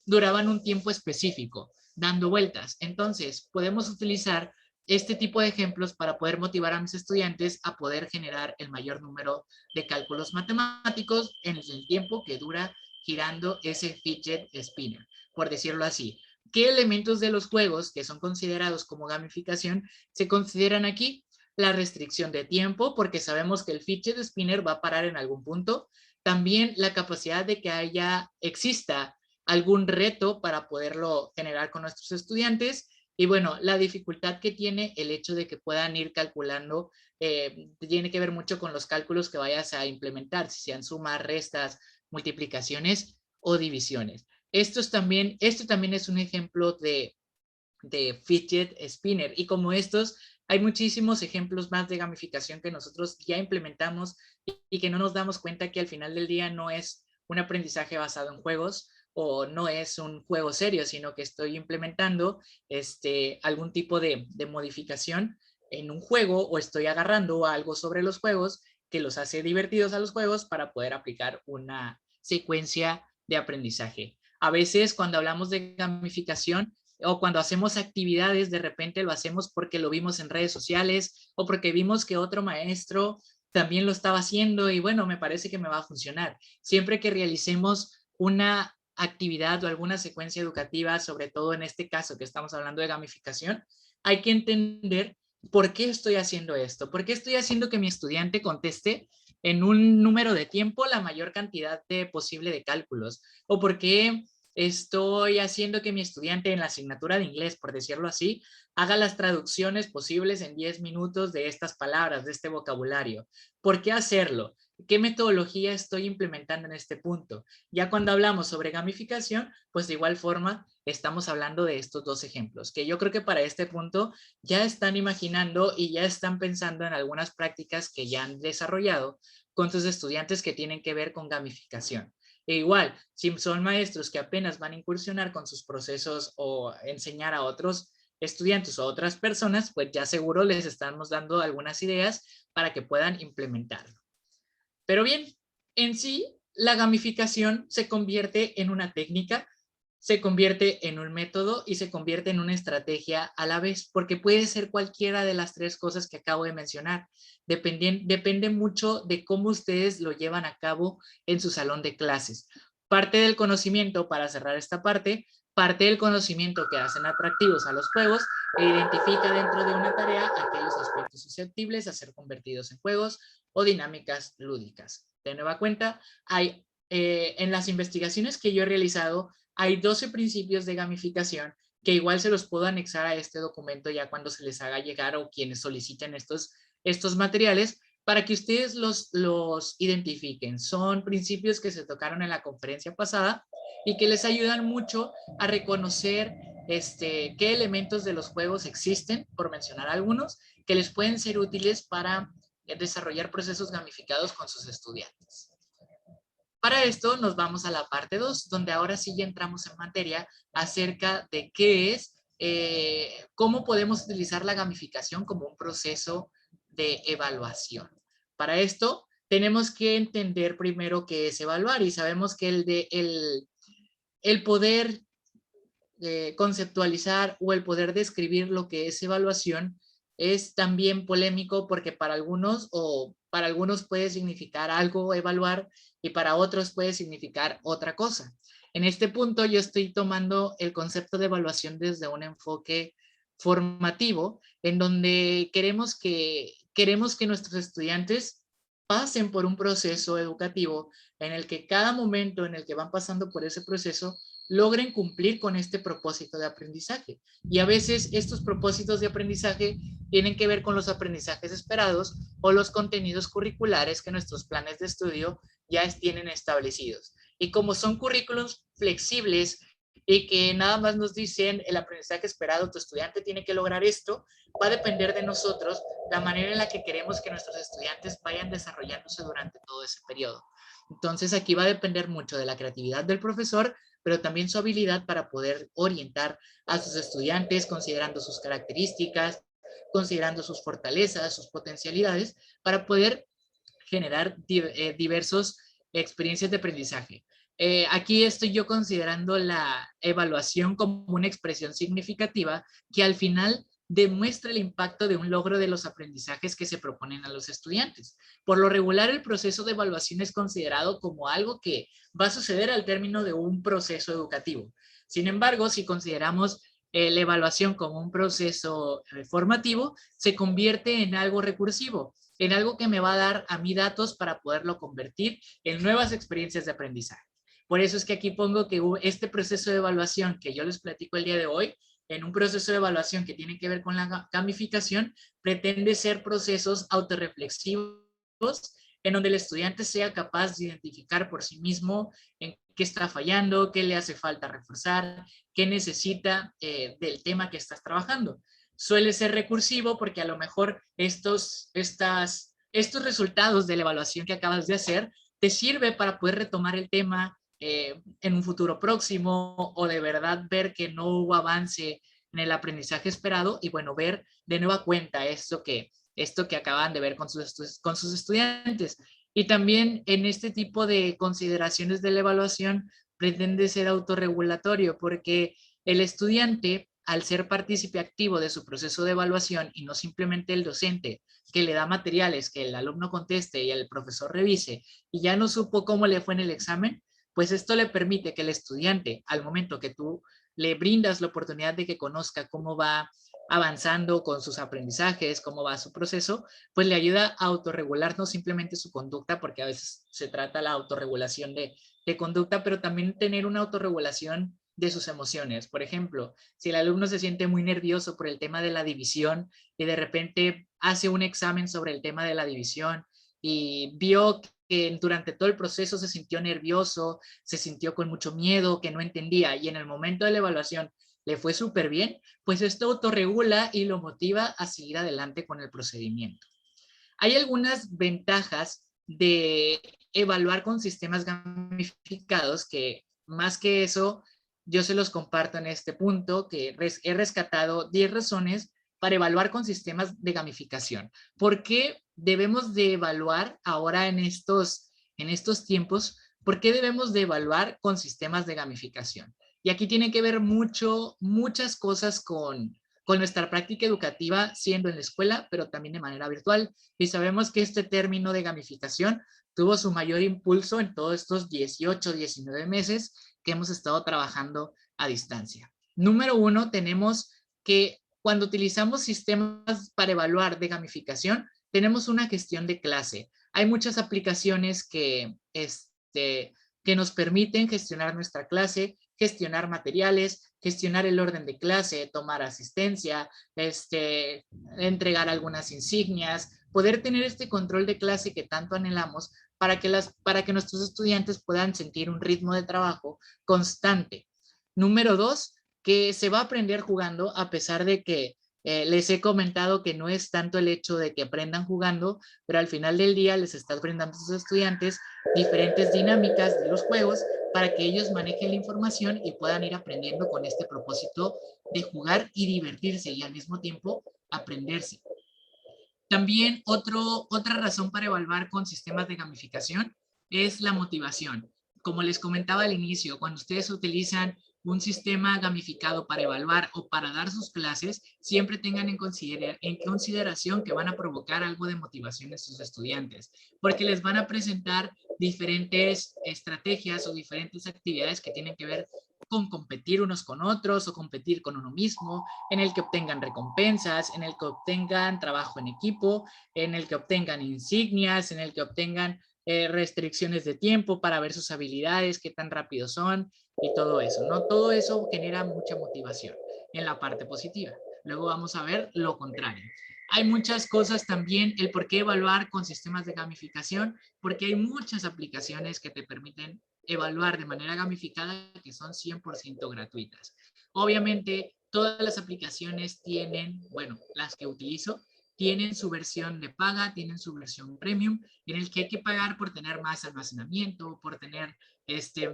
duraban un tiempo específico, dando vueltas. Entonces, podemos utilizar este tipo de ejemplos para poder motivar a mis estudiantes a poder generar el mayor número de cálculos matemáticos en el tiempo que dura girando ese fidget spinner, por decirlo así. ¿Qué elementos de los juegos que son considerados como gamificación se consideran aquí? La restricción de tiempo, porque sabemos que el fidget spinner va a parar en algún punto. También la capacidad de que exista algún reto para poderlo generar con nuestros estudiantes. Y bueno, la dificultad que tiene el hecho de que puedan ir calculando, tiene que ver mucho con los cálculos que vayas a implementar, si sean sumas, restas, multiplicaciones o divisiones. Esto también es un ejemplo de fidget spinner y como estos Hay muchísimos ejemplos más de gamificación que nosotros ya implementamos y que no nos damos cuenta que al final del día no es un aprendizaje basado en juegos o no es un juego serio, sino que estoy implementando algún tipo de modificación en un juego o estoy agarrando algo sobre los juegos que los hace divertidos a los juegos para poder aplicar una secuencia de aprendizaje. A veces cuando hablamos de gamificación o cuando hacemos actividades, de repente lo hacemos porque lo vimos en redes sociales o porque vimos que otro maestro también lo estaba haciendo y bueno, me parece que me va a funcionar. Siempre que realicemos una actividad o alguna secuencia educativa, sobre todo en este caso que estamos hablando de gamificación, hay que entender por qué estoy haciendo esto, por qué estoy haciendo que mi estudiante conteste en un número de tiempo la mayor cantidad de posible de cálculos, o por qué estoy haciendo que mi estudiante en la asignatura de inglés, por decirlo así, haga las traducciones posibles en 10 minutos de estas palabras, de este vocabulario. ¿Por qué hacerlo? ¿Qué metodología estoy implementando en este punto? Ya cuando hablamos sobre gamificación, pues de igual forma estamos hablando de estos dos ejemplos, que yo creo que para este punto ya están imaginando y ya están pensando en algunas prácticas que ya han desarrollado con sus estudiantes que tienen que ver con gamificación. E igual, si son maestros que apenas van a incursionar con sus procesos o enseñar a otros estudiantes o a otras personas, pues ya seguro les estamos dando algunas ideas para que puedan implementarlo. Pero bien, en sí, la gamificación se convierte en una técnica, se convierte en un método y se convierte en una estrategia a la vez, porque puede ser cualquiera de las tres cosas que acabo de mencionar. Depende mucho de cómo ustedes lo llevan a cabo en su salón de clases. Parte del conocimiento, para cerrar esta parte del conocimiento que hacen atractivos a los juegos e identifica dentro de una tarea aquellos aspectos susceptibles a ser convertidos en juegos o dinámicas lúdicas. De nueva cuenta, en las investigaciones que yo he realizado, hay 12 principios de gamificación que igual se los puedo anexar a este documento ya cuando se les haga llegar o quienes soliciten estos materiales para que ustedes los identifiquen. Son principios que se tocaron en la conferencia pasada y que les ayudan mucho a reconocer qué elementos de los juegos existen, por mencionar algunos, que les pueden ser útiles para desarrollar procesos gamificados con sus estudiantes. Para esto nos vamos a la parte 2, donde ahora sí ya entramos en materia acerca de qué es, cómo podemos utilizar la gamificación como un proceso de evaluación. Para esto tenemos que entender primero qué es evaluar y sabemos que el poder conceptualizar o el poder describir lo que es evaluación es también polémico porque para algunos puede significar algo evaluar y para otros puede significar otra cosa. En este punto yo estoy tomando el concepto de evaluación desde un enfoque formativo en donde queremos que nuestros estudiantes pasen por un proceso educativo en el que cada momento en el que van pasando por ese proceso logren cumplir con este propósito de aprendizaje. Y a veces estos propósitos de aprendizaje tienen que ver con los aprendizajes esperados o los contenidos curriculares que nuestros planes de estudio ya tienen establecidos. Y como son currículos flexibles y que nada más nos dicen el aprendizaje esperado, tu estudiante tiene que lograr esto, va a depender de nosotros la manera en la que queremos que nuestros estudiantes vayan desarrollándose durante todo ese periodo. Entonces aquí va a depender mucho de la creatividad del profesor, pero también su habilidad para poder orientar a sus estudiantes considerando sus características, considerando sus fortalezas, sus potencialidades, para poder generar diversas experiencias de aprendizaje. Aquí estoy yo considerando la evaluación como una expresión significativa que al final demuestra el impacto de un logro de los aprendizajes que se proponen a los estudiantes. Por lo regular, el proceso de evaluación es considerado como algo que va a suceder al término de un proceso educativo. Sin embargo, si consideramos la evaluación como un proceso formativo, se convierte en algo recursivo, en algo que me va a dar a mí datos para poderlo convertir en nuevas experiencias de aprendizaje. Por eso es que aquí pongo que este proceso de evaluación que yo les platico el día de hoy, en un proceso de evaluación que tiene que ver con la gamificación, pretende ser procesos autorreflexivos en donde el estudiante sea capaz de identificar por sí mismo en qué está fallando, qué le hace falta reforzar, qué necesita del tema que estás trabajando. suele ser recursivo porque a lo mejor estos resultados de la evaluación que acabas de hacer te sirve para poder retomar el tema en un futuro próximo o de verdad ver que no hubo avance en el aprendizaje esperado y bueno, ver de nueva cuenta esto que acaban de ver con sus estudiantes. Y también en este tipo de consideraciones de la evaluación pretende ser autorregulatorio porque el estudiante, al ser partícipe activo de su proceso de evaluación y no simplemente el docente que le da materiales que el alumno conteste y el profesor revise y ya no supo cómo le fue en el examen, pues esto le permite que el estudiante, al momento que tú le brindas la oportunidad de que conozca cómo va avanzando con sus aprendizajes, cómo va su proceso, pues le ayuda a autorregular no simplemente su conducta, porque a veces se trata la autorregulación de conducta, pero también tener una autorregulación de sus emociones. Por ejemplo, si el alumno se siente muy nervioso por el tema de la división y de repente hace un examen sobre el tema de la división y vio que durante todo el proceso se sintió nervioso, se sintió con mucho miedo, que no entendía y en el momento de la evaluación le fue súper bien, pues esto autorregula y lo motiva a seguir adelante con el procedimiento. Hay algunas ventajas de evaluar con sistemas gamificados que más que eso, yo se los comparto en este punto, que he rescatado 10 razones para evaluar con sistemas de gamificación. ¿Por qué debemos de evaluar ahora en estos tiempos? ¿Por qué debemos de evaluar con sistemas de gamificación? Y aquí tiene que ver muchas cosas con nuestra práctica educativa, siendo en la escuela, pero también de manera virtual. Y sabemos que este término de gamificación tuvo su mayor impulso en todos estos 18, 19 meses que hemos estado trabajando a distancia. Número uno, tenemos que cuando utilizamos sistemas para evaluar de gamificación, tenemos una gestión de clase. Hay muchas aplicaciones que nos permiten gestionar nuestra clase, gestionar materiales, gestionar el orden de clase, tomar asistencia, entregar algunas insignias, poder tener este control de clase que tanto anhelamos para que nuestros estudiantes puedan sentir un ritmo de trabajo constante. Número dos, que se va a aprender jugando a pesar de que les he comentado que no es tanto el hecho de que aprendan jugando, pero al final del día les estás brindando a sus estudiantes diferentes dinámicas de los juegos para que ellos manejen la información y puedan ir aprendiendo con este propósito de jugar y divertirse y al mismo tiempo aprenderse. También otra razón para evaluar con sistemas de gamificación es la motivación. Como les comentaba al inicio, cuando ustedes utilizan un sistema gamificado para evaluar o para dar sus clases, siempre tengan en consideración que van a provocar algo de motivación en sus estudiantes, porque les van a presentar diferentes estrategias o diferentes actividades que tienen que ver con competir unos con otros o competir con uno mismo, en el que obtengan recompensas, en el que obtengan trabajo en equipo, en el que obtengan insignias, en el que obtengan restricciones de tiempo para ver sus habilidades, qué tan rápidos son y todo eso, ¿no? Todo eso genera mucha motivación en la parte positiva. Luego vamos a ver lo contrario. Hay muchas cosas también, el por qué evaluar con sistemas de gamificación, porque hay muchas aplicaciones que te permiten evaluar de manera gamificada que son 100% gratuitas. Obviamente, todas las aplicaciones tienen, bueno, las que utilizo, tienen su versión de paga, tienen su versión premium, en el que hay que pagar por tener más almacenamiento, por tener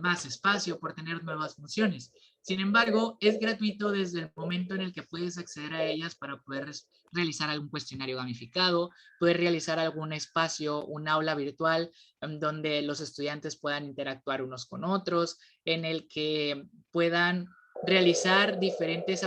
más espacio, por tener nuevas funciones. Sin embargo, es gratuito desde el momento en el que puedes acceder a ellas para poder realizar algún cuestionario gamificado, poder realizar algún espacio, un aula virtual donde los estudiantes puedan interactuar unos con otros, en el que puedan realizar diferentes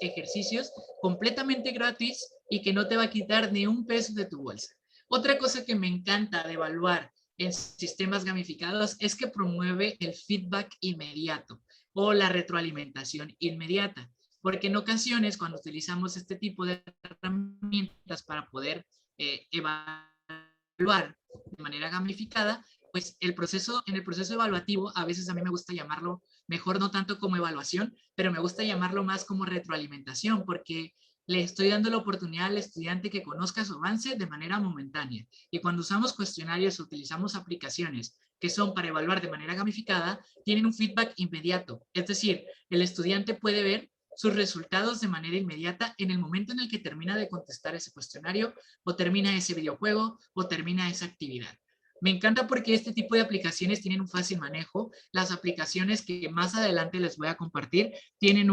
ejercicios completamente gratis y que no te va a quitar ni un peso de tu bolsa. Otra cosa que me encanta de evaluar en sistemas gamificados es que promueve el feedback inmediato o la retroalimentación inmediata, porque en ocasiones cuando utilizamos este tipo de herramientas para poder evaluar de manera gamificada, pues en el proceso evaluativo, a veces a mí me gusta llamarlo mejor no tanto como evaluación, pero me gusta llamarlo más como retroalimentación, porque le estoy dando la oportunidad al estudiante que conozca su avance de manera momentánea. Y cuando usamos cuestionarios o utilizamos aplicaciones que son para evaluar de manera gamificada, tienen un feedback inmediato. Es decir, el estudiante puede ver sus resultados de manera inmediata en el momento en el que termina de contestar ese cuestionario o termina ese videojuego o termina esa actividad. Me encanta porque este tipo de aplicaciones tienen un fácil manejo. Las aplicaciones que más adelante les voy a compartir tienen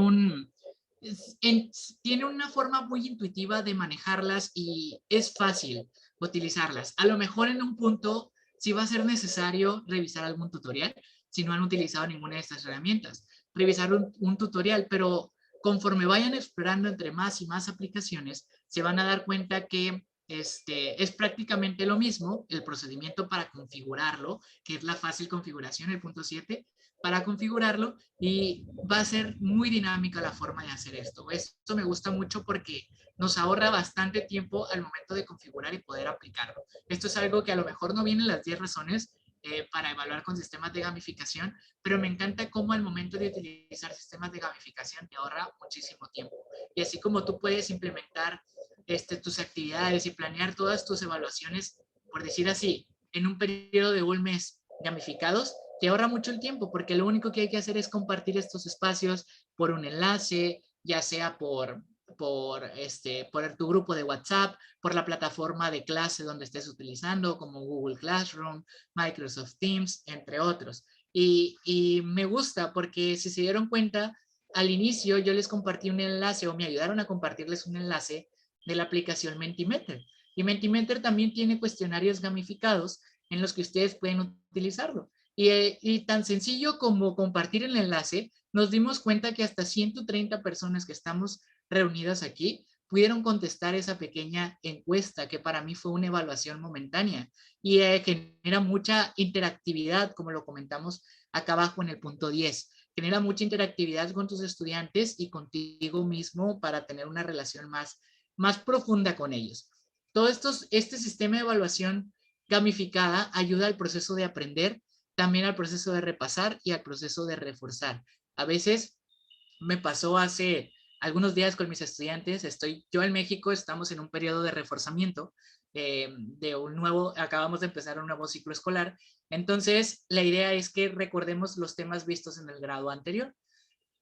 tiene una forma muy intuitiva de manejarlas y es fácil utilizarlas. A lo mejor en un punto sí va a ser necesario revisar algún tutorial si no han utilizado ninguna de estas herramientas. Revisar un tutorial, pero conforme vayan explorando entre más y más aplicaciones, se van a dar cuenta que es prácticamente lo mismo el procedimiento para configurarlo, que es la fácil configuración, el punto 7, para configurarlo, y va a ser muy dinámica la forma de hacer esto. Esto me gusta mucho porque nos ahorra bastante tiempo al momento de configurar y poder aplicarlo. Esto es algo que a lo mejor no viene en las 10 razones para evaluar con sistemas de gamificación, pero me encanta cómo al momento de utilizar sistemas de gamificación te ahorra muchísimo tiempo. Y así como tú puedes implementar tus actividades y planear todas tus evaluaciones, por decir así, en un periodo de un mes gamificados, te ahorra mucho el tiempo, porque lo único que hay que hacer es compartir estos espacios por un enlace, ya sea por tu grupo de WhatsApp, por la plataforma de clase donde estés utilizando, como Google Classroom, Microsoft Teams, entre otros. Y me gusta porque si se dieron cuenta, al inicio yo les compartí un enlace o me ayudaron a compartirles un enlace de la aplicación Mentimeter. Y Mentimeter también tiene cuestionarios gamificados en los que ustedes pueden utilizarlo. Y tan sencillo como compartir el enlace, nos dimos cuenta que hasta 130 personas que estamos reunidas aquí pudieron contestar esa pequeña encuesta que para mí fue una evaluación momentánea y genera mucha interactividad, como lo comentamos acá abajo en el punto 10. Genera mucha interactividad con tus estudiantes y contigo mismo para tener una relación más profunda con ellos. Este sistema de evaluación gamificada ayuda al proceso de aprender, también al proceso de repasar y al proceso de reforzar. A veces me pasó hace algunos días con mis estudiantes, estoy yo en México, estamos en un periodo de reforzamiento acabamos de empezar un nuevo ciclo escolar, entonces la idea es que recordemos los temas vistos en el grado anterior.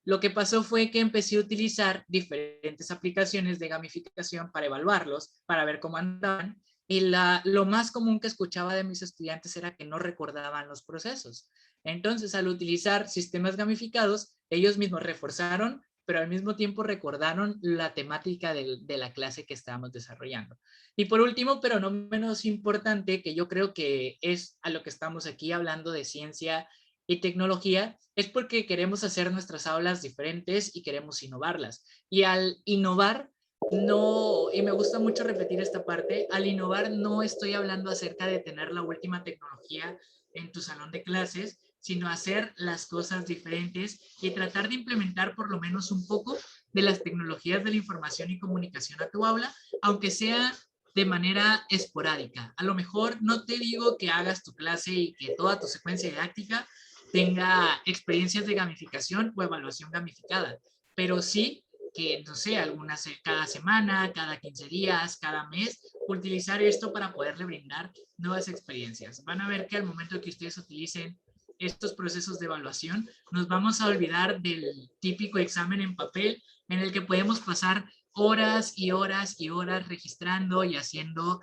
Lo que pasó fue que empecé a utilizar diferentes aplicaciones de gamificación para evaluarlos, para ver cómo andaban. Y lo más común que escuchaba de mis estudiantes era que no recordaban los procesos. Entonces, al utilizar sistemas gamificados, ellos mismos reforzaron, pero al mismo tiempo recordaron la temática de la clase que estábamos desarrollando. Y por último, pero no menos importante, que yo creo que es a lo que estamos aquí hablando de ciencia y tecnología, es porque queremos hacer nuestras aulas diferentes y queremos innovarlas. Y al innovar, no, y me gusta mucho repetir esta parte, al innovar no estoy hablando acerca de tener la última tecnología en tu salón de clases, sino hacer las cosas diferentes y tratar de implementar por lo menos un poco de las tecnologías de la información y comunicación a tu aula, aunque sea de manera esporádica. A lo mejor no te digo que hagas tu clase y que toda tu secuencia didáctica tenga experiencias de gamificación o evaluación gamificada, pero sí que, no sé, algunas cada semana, cada 15 días, cada mes, utilizar esto para poderle brindar nuevas experiencias. Van a ver que al momento que ustedes utilicen estos procesos de evaluación, nos vamos a olvidar del típico examen en papel en el que podemos pasar horas y horas y horas registrando y haciendo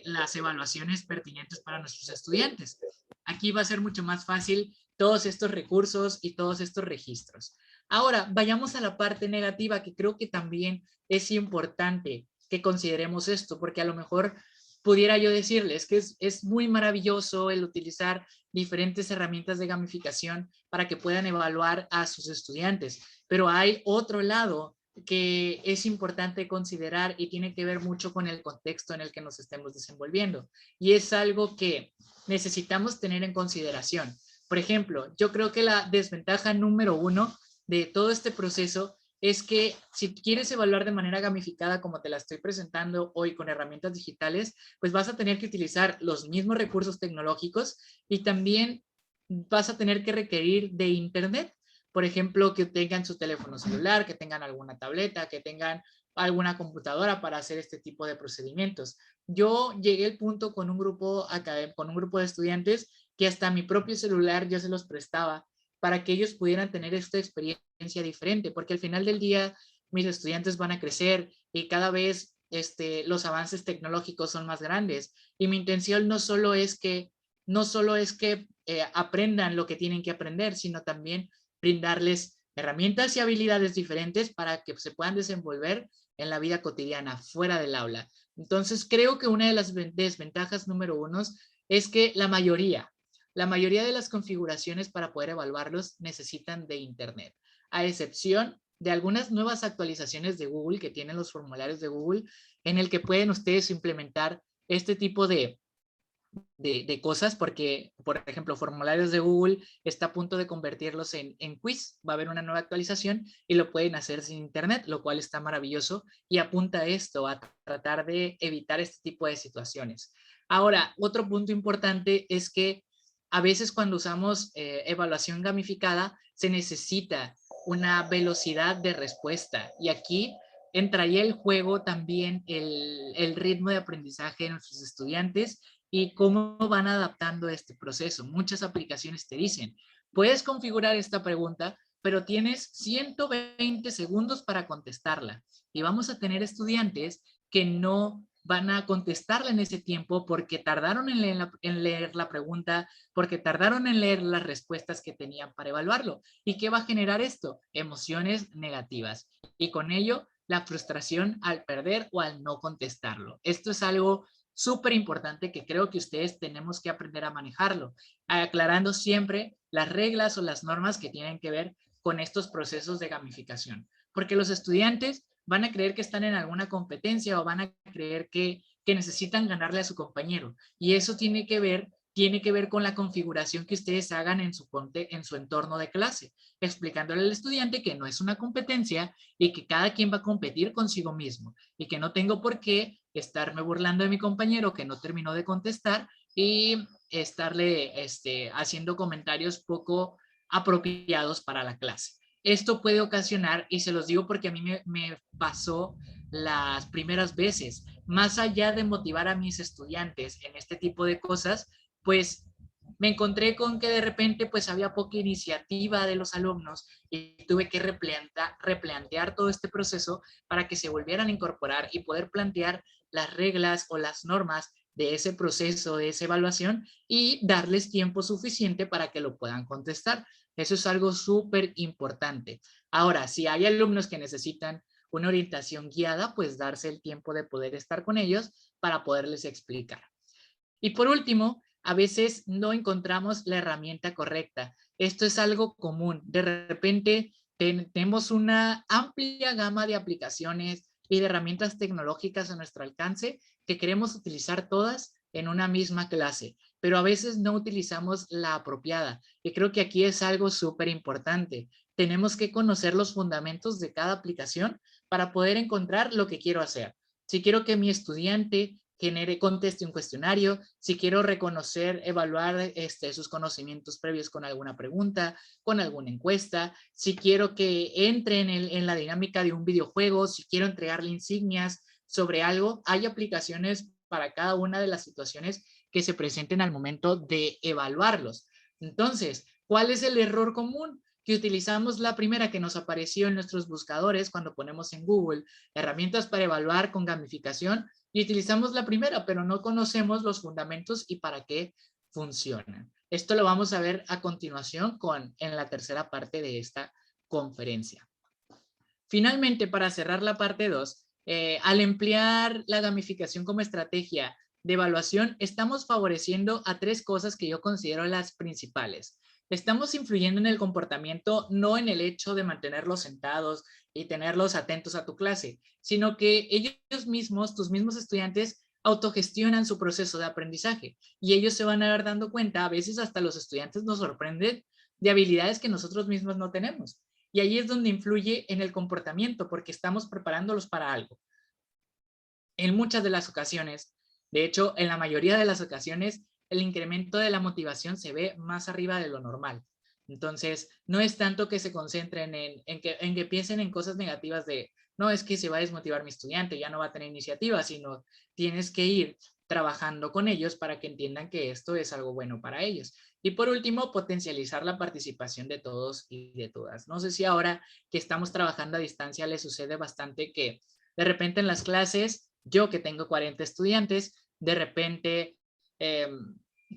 las evaluaciones pertinentes para nuestros estudiantes. Aquí va a ser mucho más fácil todos estos recursos y todos estos registros. Ahora, vayamos a la parte negativa, que creo que también es importante que consideremos esto, porque a lo mejor pudiera yo decirles que es muy maravilloso el utilizar diferentes herramientas de gamificación para que puedan evaluar a sus estudiantes, pero hay otro lado que es importante considerar y tiene que ver mucho con el contexto en el que nos estemos desenvolviendo, y es algo que necesitamos tener en consideración. Por ejemplo, yo creo que la desventaja número uno de todo este proceso es que si quieres evaluar de manera gamificada como te la estoy presentando hoy con herramientas digitales, pues vas a tener que utilizar los mismos recursos tecnológicos y también vas a tener que requerir de internet. Por ejemplo, que tengan su teléfono celular, que tengan alguna tableta, que tengan alguna computadora para hacer este tipo de procedimientos. Yo llegué al punto con un grupo de estudiantes que hasta mi propio celular yo se los prestaba para que ellos pudieran tener esta experiencia diferente, porque al final del día mis estudiantes van a crecer y cada vez los avances tecnológicos son más grandes. Y mi intención no solo es que aprendan lo que tienen que aprender, sino también brindarles herramientas y habilidades diferentes para que se puedan desenvolver en la vida cotidiana, fuera del aula. Entonces, creo que una de las desventajas número uno es que la mayoría de las configuraciones para poder evaluarlos necesitan de Internet, a excepción de algunas nuevas actualizaciones de Google que tienen los formularios de Google, en el que pueden ustedes implementar este tipo de cosas, porque, por ejemplo, formularios de Google está a punto de convertirlos en quiz, va a haber una nueva actualización y lo pueden hacer sin Internet, lo cual está maravilloso y apunta a esto, a tratar de evitar este tipo de situaciones. Ahora, otro punto importante es que a veces cuando usamos evaluación gamificada se necesita una velocidad de respuesta y aquí entraría el juego también el ritmo de aprendizaje de nuestros estudiantes y cómo van adaptando este proceso. Muchas aplicaciones te dicen, puedes configurar esta pregunta, pero tienes 120 segundos para contestarla. Y vamos a tener estudiantes que no van a contestarla en ese tiempo porque tardaron en leer la pregunta, porque tardaron en leer las respuestas que tenían para evaluarlo. ¿Y qué va a generar esto? Emociones negativas. Y con ello, la frustración al perder o al no contestarlo. Esto es algo súper importante que creo que ustedes tenemos que aprender a manejarlo, aclarando siempre las reglas o las normas que tienen que ver con estos procesos de gamificación. Porque los estudiantes van a creer que están en alguna competencia o van a creer que necesitan ganarle a su compañero. Y eso tiene que ver con la configuración que ustedes hagan en su entorno de clase, explicándole al estudiante que no es una competencia y que cada quien va a competir consigo mismo y que no tengo por qué estarme burlando de mi compañero que no terminó de contestar y estarle haciendo comentarios poco apropiados para la clase. Esto puede ocasionar, y se los digo porque a mí me pasó las primeras veces, más allá de motivar a mis estudiantes en este tipo de cosas, pues me encontré con que de repente pues había poca iniciativa de los alumnos y tuve que replantear todo este proceso para que se volvieran a incorporar y poder plantear las reglas o las normas de ese proceso, de esa evaluación y darles tiempo suficiente para que lo puedan contestar. Eso es algo súper importante. Ahora, si hay alumnos que necesitan una orientación guiada, pues darse el tiempo de poder estar con ellos para poderles explicar. Y por último, a veces no encontramos la herramienta correcta. Esto es algo común. De repente tenemos una amplia gama de aplicaciones y de herramientas tecnológicas a nuestro alcance que queremos utilizar todas en una misma clase, pero a veces no utilizamos la apropiada. Y creo que aquí es algo súper importante. Tenemos que conocer los fundamentos de cada aplicación para poder encontrar lo que quiero hacer. Si quiero que mi estudiante conteste un cuestionario, si quiero reconocer, evaluar sus conocimientos previos con alguna pregunta, con alguna encuesta, si quiero que entre en la dinámica de un videojuego, si quiero entregarle insignias sobre algo, hay aplicaciones para cada una de las situaciones que se presenten al momento de evaluarlos. Entonces, ¿cuál es el error común? Que utilizamos la primera que nos apareció en nuestros buscadores cuando ponemos en Google herramientas para evaluar con gamificación y utilizamos la primera, pero no conocemos los fundamentos y para qué funcionan. Esto lo vamos a ver a continuación en la tercera parte de esta conferencia. Finalmente, para cerrar la parte 2, al emplear la gamificación como estrategia de evaluación, estamos favoreciendo a tres cosas que yo considero las principales. Estamos influyendo en el comportamiento, no en el hecho de mantenerlos sentados y tenerlos atentos a tu clase, sino que ellos mismos, tus mismos estudiantes, autogestionan su proceso de aprendizaje y ellos se van a ver dando cuenta, a veces hasta los estudiantes nos sorprenden de habilidades que nosotros mismos no tenemos. Y ahí es donde influye en el comportamiento, porque estamos preparándolos para algo. En muchas de las ocasiones, de hecho, en la mayoría de las ocasiones, el incremento de la motivación se ve más arriba de lo normal. Entonces, no es tanto que se concentren en que piensen en cosas negativas de no es que se va a desmotivar mi estudiante, ya no va a tener iniciativa, sino tienes que ir trabajando con ellos para que entiendan que esto es algo bueno para ellos. Y por último, potencializar la participación de todos y de todas. No sé si ahora que estamos trabajando a distancia les sucede bastante que de repente en las clases, yo que tengo 40 estudiantes, de repente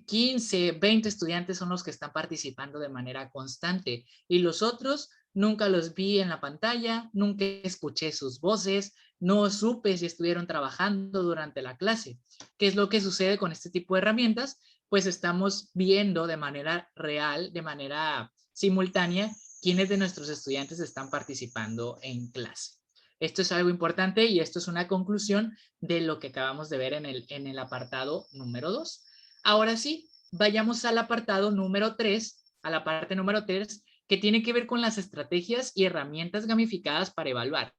15, 20 estudiantes son los que están participando de manera constante y los otros nunca los vi en la pantalla, nunca escuché sus voces, no supe si estuvieron trabajando durante la clase. ¿Qué es lo que sucede con este tipo de herramientas? Pues estamos viendo de manera real, de manera simultánea, quiénes de nuestros estudiantes están participando en clase. Esto es algo importante y esto es una conclusión de lo que acabamos de ver en el apartado número 2. Ahora sí, vayamos al apartado número 3, a la parte número 3, que tiene que ver con las estrategias y herramientas gamificadas para evaluar.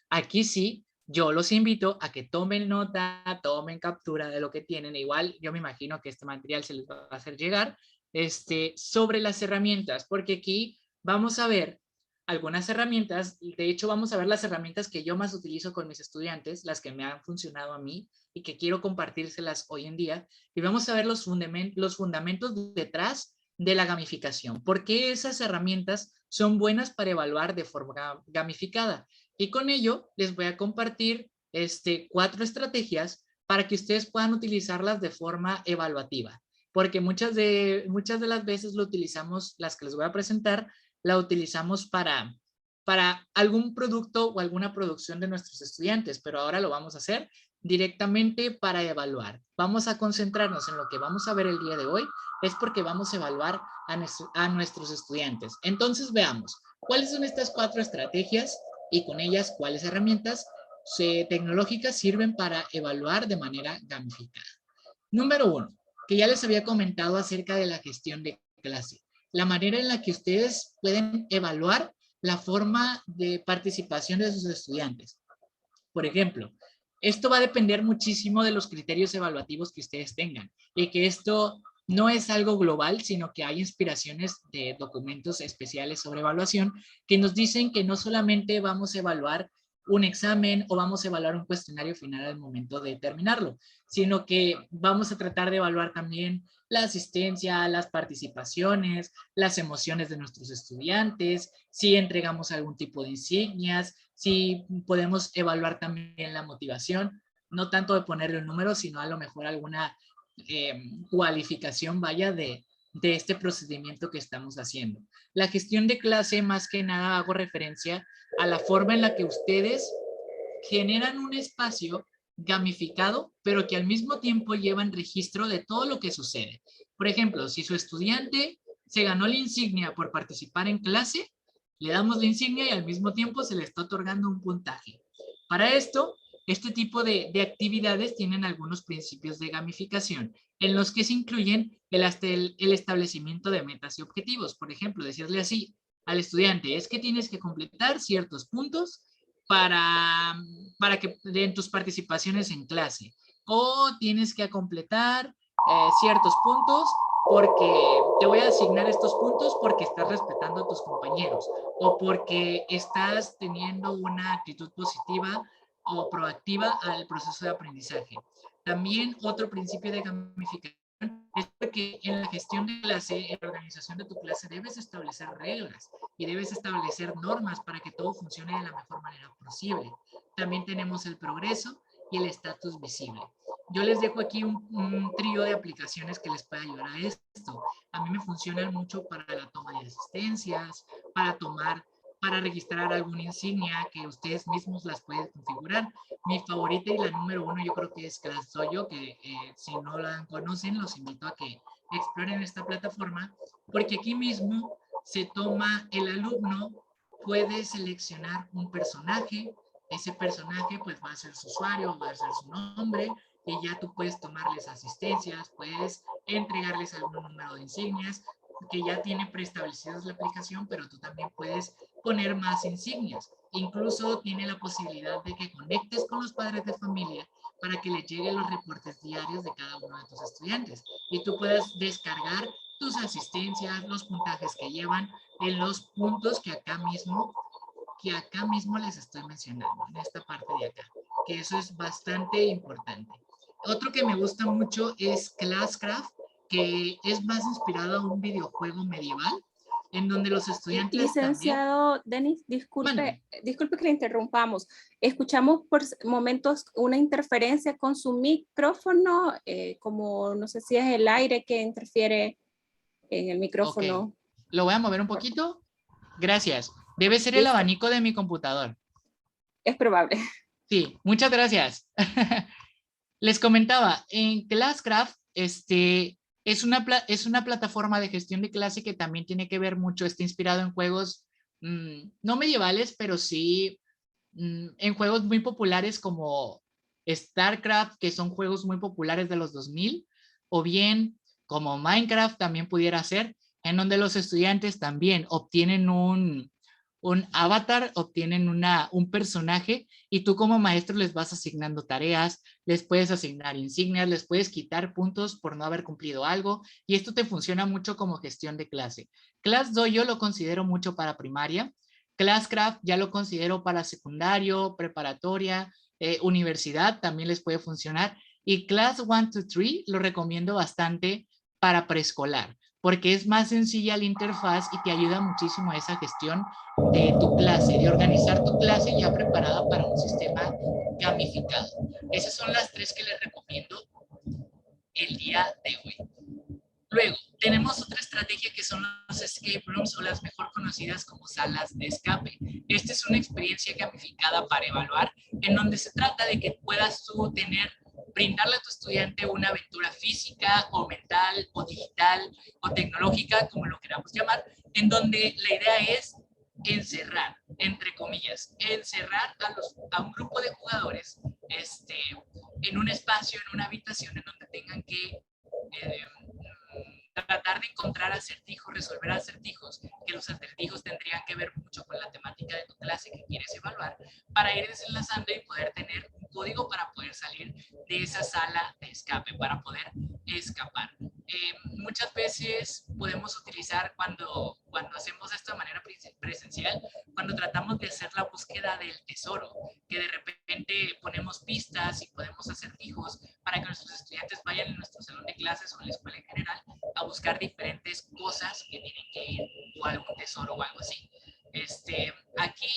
Aquí sí, yo los invito a que tomen nota, tomen captura de lo que tienen. Igual yo me imagino que este material se les va a hacer llegar sobre las herramientas, porque aquí vamos a ver algunas herramientas. De hecho, vamos a ver las herramientas que yo más utilizo con mis estudiantes, las que me han funcionado a mí y que quiero compartírselas hoy en día. Y vamos a ver los fundamentos detrás de la gamificación. ¿Por qué esas herramientas son buenas para evaluar de forma gamificada? Y con ello les voy a compartir 4 estrategias para que ustedes puedan utilizarlas de forma evaluativa. Porque muchas de las veces lo utilizamos, las que les voy a presentar, la utilizamos para algún producto o alguna producción de nuestros estudiantes, pero ahora lo vamos a hacer directamente para evaluar. Vamos a concentrarnos en lo que vamos a ver el día de hoy, es porque vamos a evaluar a nuestros estudiantes. Entonces veamos, ¿cuáles son estas 4 estrategias y con ellas cuáles herramientas tecnológicas sirven para evaluar de manera gamificada? Número 1, que ya les había comentado acerca de la gestión de clase. La manera en la que ustedes pueden evaluar la forma de participación de sus estudiantes. Por ejemplo, esto va a depender muchísimo de los criterios evaluativos que ustedes tengan y que esto no es algo global, sino que hay inspiraciones de documentos especiales sobre evaluación que nos dicen que no solamente vamos a evaluar un examen o vamos a evaluar un cuestionario final al momento de terminarlo, sino que vamos a tratar de evaluar también la asistencia, las participaciones, las emociones de nuestros estudiantes, si entregamos algún tipo de insignias, si podemos evaluar también la motivación, no tanto de ponerle un número, sino a lo mejor alguna cualificación, vaya, de este procedimiento que estamos haciendo. La gestión de clase, más que nada, hago referencia a la forma en la que ustedes generan un espacio gamificado, pero que al mismo tiempo llevan registro de todo lo que sucede. Por ejemplo, si su estudiante se ganó la insignia por participar en clase, le damos la insignia y al mismo tiempo se le está otorgando un puntaje. Para esto, este tipo de actividades tienen algunos principios de gamificación en los que se incluyen el establecimiento de metas y objetivos. Por ejemplo, decirle así al estudiante, es que tienes que completar ciertos puntos para que den tus participaciones en clase, o tienes que completar ciertos puntos porque te voy a asignar estos puntos porque estás respetando a tus compañeros o porque estás teniendo una actitud positiva o proactiva al proceso de aprendizaje. También otro principio de gamificación es que en la gestión de clase, en la organización de tu clase, debes establecer reglas y debes establecer normas para que todo funcione de la mejor manera posible. También tenemos el progreso y el estatus visible. Yo les dejo aquí un trío de aplicaciones que les puede ayudar a esto. A mí me funcionan mucho para la toma de asistencias, para registrar alguna insignia que ustedes mismos las pueden configurar. Mi favorita y la número 1 yo creo que es ClassDojo, que si no la conocen los invito a que exploren esta plataforma, porque aquí mismo se toma el alumno, puede seleccionar un personaje, ese personaje pues va a ser su usuario, va a ser su nombre, y ya tú puedes tomarles asistencias, puedes entregarles algún número de insignias, que ya tiene preestablecidos la aplicación, pero tú también puedes poner más insignias. Incluso tiene la posibilidad de que conectes con los padres de familia para que les lleguen los reportes diarios de cada uno de tus estudiantes y tú puedas descargar tus asistencias, los puntajes que llevan en los puntos que acá mismo que acá mismo les estoy mencionando, en esta parte de acá, que eso es bastante importante. Otro que me gusta mucho es Classcraft, que es más inspirado a un videojuego medieval, en donde los estudiantes también... Licenciado Denis, Mándeme. disculpe que le interrumpamos. Escuchamos por momentos una interferencia con su micrófono, como no sé si es el aire que interfiere en el Ok, micrófono. lo voy a mover un poquito. Gracias. Debe ser el Listo, abanico de mi computador. es probable. Sí, muchas gracias. Les comentaba, en Classcraft, es una plataforma de gestión de clase que también tiene que ver mucho, está inspirado en juegos no medievales, pero sí en juegos muy populares como StarCraft, que son juegos muy populares de los 2000, o bien como Minecraft también pudiera ser, en donde los estudiantes también obtienen un avatar, obtienen un personaje y tú como maestro les vas asignando tareas, les puedes asignar insignias, les puedes quitar puntos por no haber cumplido algo y esto te funciona mucho como gestión de clase. ClassDojo yo lo considero mucho para primaria, Classcraft ya lo considero para secundario, preparatoria, universidad, también les puede funcionar. Y Class 1, 2, 3 lo recomiendo bastante para preescolar, porque es más sencilla la interfaz y te ayuda muchísimo a esa gestión de tu clase, de organizar tu clase ya preparada para un sistema gamificado. Esas son las tres que les recomiendo el día de hoy. Luego, tenemos otra estrategia que son los escape rooms o las mejor conocidas como salas de escape. Esta es una experiencia gamificada para evaluar, en donde se trata de que puedas tú brindarle a tu estudiante una aventura física o mental o digital o tecnológica, como lo queramos llamar, en donde la idea es encerrar, entre comillas, encerrar a un grupo de jugadores en un espacio, en una habitación en donde tengan que tratar de encontrar acertijos, resolver acertijos, que los acertijos tendrían que ver mucho con la temática de tu clase que quieres evaluar, para ir desenlazando y poder tener un código para poder salir de esa sala de escape, para poder escapar. Muchas veces podemos utilizar cuando hacemos esto de manera presencial, cuando tratamos de hacer la búsqueda del tesoro, que de repente ponemos pistas y podemos acertijos para que nuestros estudiantes vayan en nuestro salón de clases o en la escuela en general a buscar diferentes cosas que tienen que ir o algún tesoro o algo así. Aquí,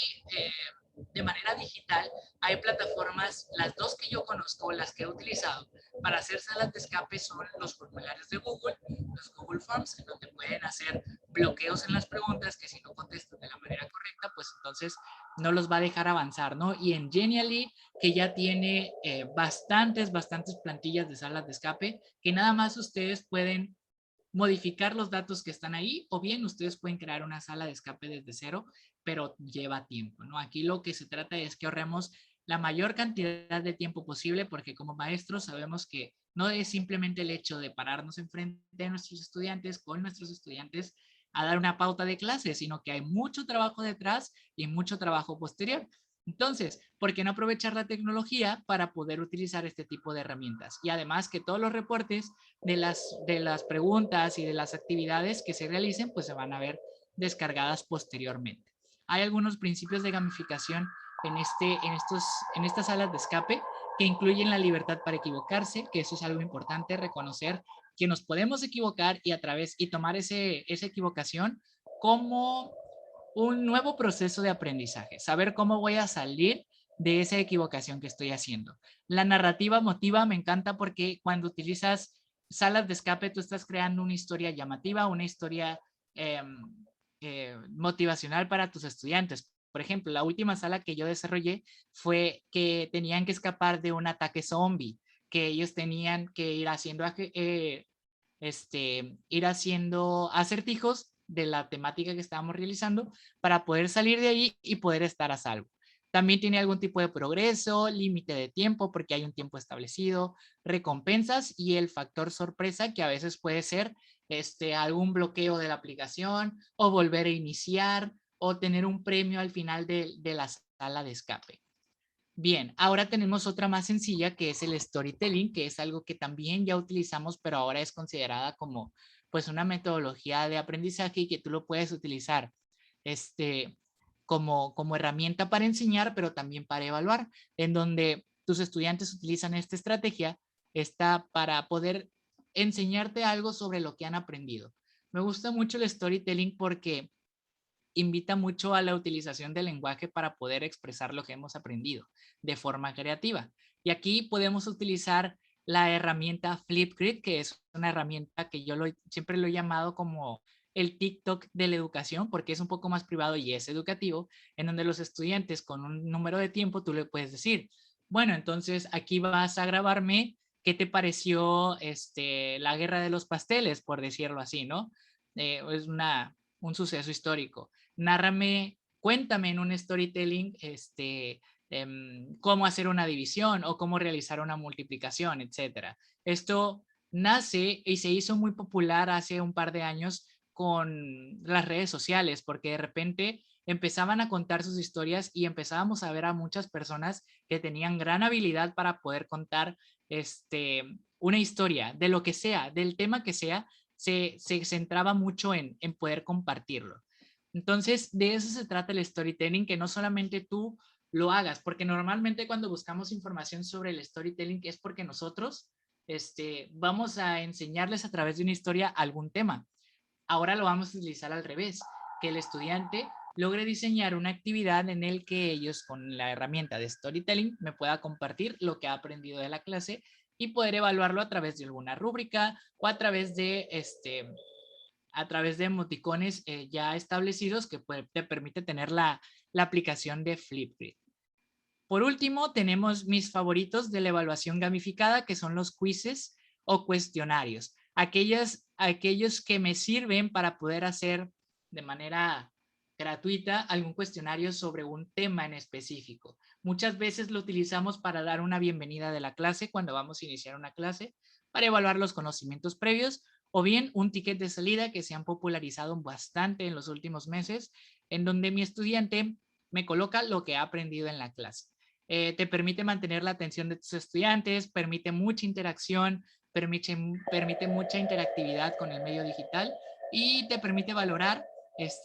de manera digital, hay plataformas, las dos que yo conozco, las que he utilizado para hacer salas de escape son los formularios de Google, los Google Forms, en donde pueden hacer bloqueos en las preguntas que si no contestan de la manera correcta, pues entonces no los va a dejar avanzar, ¿no? Y en Genially, que ya tiene bastantes plantillas de salas de escape, que nada más ustedes pueden modificar los datos que están ahí o bien ustedes pueden crear una sala de escape desde cero, pero lleva tiempo, ¿no? Aquí lo que se trata es que ahorremos la mayor cantidad de tiempo posible porque como maestros sabemos que no es simplemente el hecho de pararnos enfrente de nuestros estudiantes, con nuestros estudiantes, a dar una pauta de clase, sino que hay mucho trabajo detrás y mucho trabajo posterior. Entonces, ¿por qué no aprovechar la tecnología para poder utilizar este tipo de herramientas? Y además que todos los reportes de las preguntas y de las actividades que se realicen, pues se van a ver descargadas posteriormente. Hay algunos principios de gamificación en estas salas de escape que incluyen la libertad para equivocarse, que eso es algo importante, reconocer que nos podemos equivocar y tomar esa equivocación como un nuevo proceso de aprendizaje, saber cómo voy a salir de esa equivocación que estoy haciendo. La narrativa emotiva me encanta porque cuando utilizas salas de escape, tú estás creando una historia llamativa, una historia motivacional para tus estudiantes. Por ejemplo, la última sala que yo desarrollé fue que tenían que escapar de un ataque zombie, que ellos tenían que ir haciendo acertijos de la temática que estábamos realizando para poder salir de ahí y poder estar a salvo. También tiene algún tipo de progreso, límite de tiempo porque hay un tiempo establecido, recompensas y el factor sorpresa que a veces puede ser algún bloqueo de la aplicación o volver a iniciar o tener un premio al final de la sala de escape. Bien, ahora tenemos otra más sencilla que es el storytelling, que es algo que también ya utilizamos, pero ahora es considerada como pues una metodología de aprendizaje y que tú lo puedes utilizar como herramienta para enseñar, pero también para evaluar, en donde tus estudiantes utilizan esta estrategia para poder enseñarte algo sobre lo que han aprendido. Me gusta mucho el storytelling porque invita mucho a la utilización del lenguaje para poder expresar lo que hemos aprendido de forma creativa. Y aquí podemos utilizar la herramienta Flipgrid, que es una herramienta que yo siempre lo he llamado como el TikTok de la educación, porque es un poco más privado y es educativo, en donde los estudiantes con un número de tiempo tú le puedes decir, bueno, entonces aquí vas a grabarme qué te pareció la guerra de los pasteles, por decirlo así, ¿no? Es un suceso histórico. Nárrame, cuéntame en un storytelling cómo hacer una división o cómo realizar una multiplicación, etcétera. Esto nace y se hizo muy popular hace un par de años con las redes sociales, porque de repente empezaban a contar sus historias y empezábamos a ver a muchas personas que tenían gran habilidad para poder contar una historia de lo que sea, del tema que sea, se centraba mucho en poder compartirlo. Entonces, de eso se trata el storytelling, que no solamente tú lo hagas, porque normalmente cuando buscamos información sobre el storytelling es porque nosotros vamos a enseñarles a través de una historia algún tema. Ahora lo vamos a utilizar al revés, que el estudiante logre diseñar una actividad en el que ellos con la herramienta de storytelling me pueda compartir lo que ha aprendido de la clase y poder evaluarlo a través de alguna rúbrica o a través de emoticones ya establecidos que te permite tener la aplicación de Flipgrid. Por último, tenemos mis favoritos de la evaluación gamificada, que son los quizzes o cuestionarios. Aquellos que me sirven para poder hacer de manera gratuita algún cuestionario sobre un tema en específico. Muchas veces lo utilizamos para dar una bienvenida de la clase cuando vamos a iniciar una clase, para evaluar los conocimientos previos, o bien un ticket de salida que se han popularizado bastante en los últimos meses, en donde mi estudiante me coloca lo que ha aprendido en la clase. Te permite mantener la atención de tus estudiantes, permite mucha interacción, permite mucha interactividad con el medio digital y te permite valorar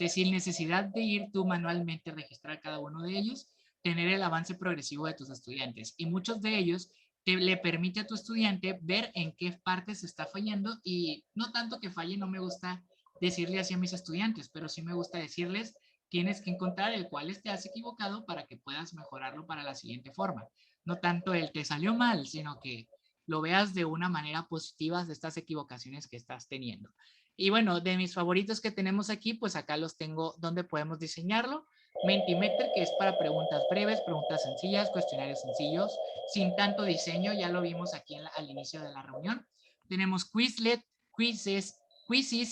sin necesidad de ir tú manualmente a registrar cada uno de ellos, tener el avance progresivo de tus estudiantes. Y muchos de ellos le permite a tu estudiante ver en qué parte se está fallando, y no tanto que falle, no me gusta decirle así a mis estudiantes, pero sí me gusta decirles, tienes que encontrar el cual te has equivocado para que puedas mejorarlo para la siguiente forma. No tanto el te salió mal, sino que lo veas de una manera positiva de estas equivocaciones que estás teniendo. Y bueno, de mis favoritos que tenemos aquí, pues acá los tengo donde podemos diseñarlo. Mentimeter, que es para preguntas breves, preguntas sencillas, cuestionarios sencillos, sin tanto diseño, ya lo vimos aquí al inicio de la reunión. Tenemos Quizlet, Quizzes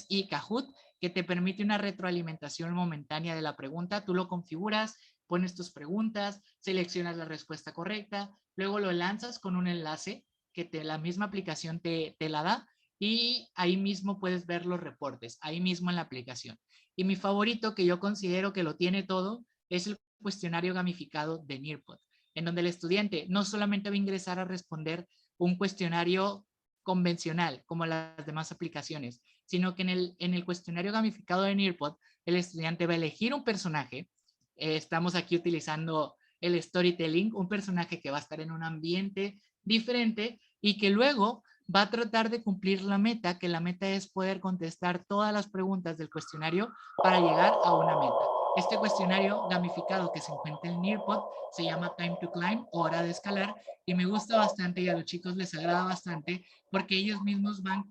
y Kahoot, que te permite una retroalimentación momentánea de la pregunta. Tú lo configuras, pones tus preguntas, seleccionas la respuesta correcta, luego lo lanzas con un enlace que la misma aplicación te la da, y ahí mismo puedes ver los reportes, ahí mismo en la aplicación. Y mi favorito, que yo considero que lo tiene todo, es el cuestionario gamificado de Nearpod, en donde el estudiante no solamente va a ingresar a responder un cuestionario convencional como las demás aplicaciones, sino que en el cuestionario gamificado de Nearpod, el estudiante va a elegir un personaje. Estamos aquí utilizando el storytelling, un personaje que va a estar en un ambiente diferente y que luego va a tratar de cumplir la meta, que la meta es poder contestar todas las preguntas del cuestionario para llegar a una meta. Este cuestionario gamificado que se encuentra en Nearpod se llama Time to Climb, hora de escalar, y me gusta bastante y a los chicos les agrada bastante porque ellos mismos van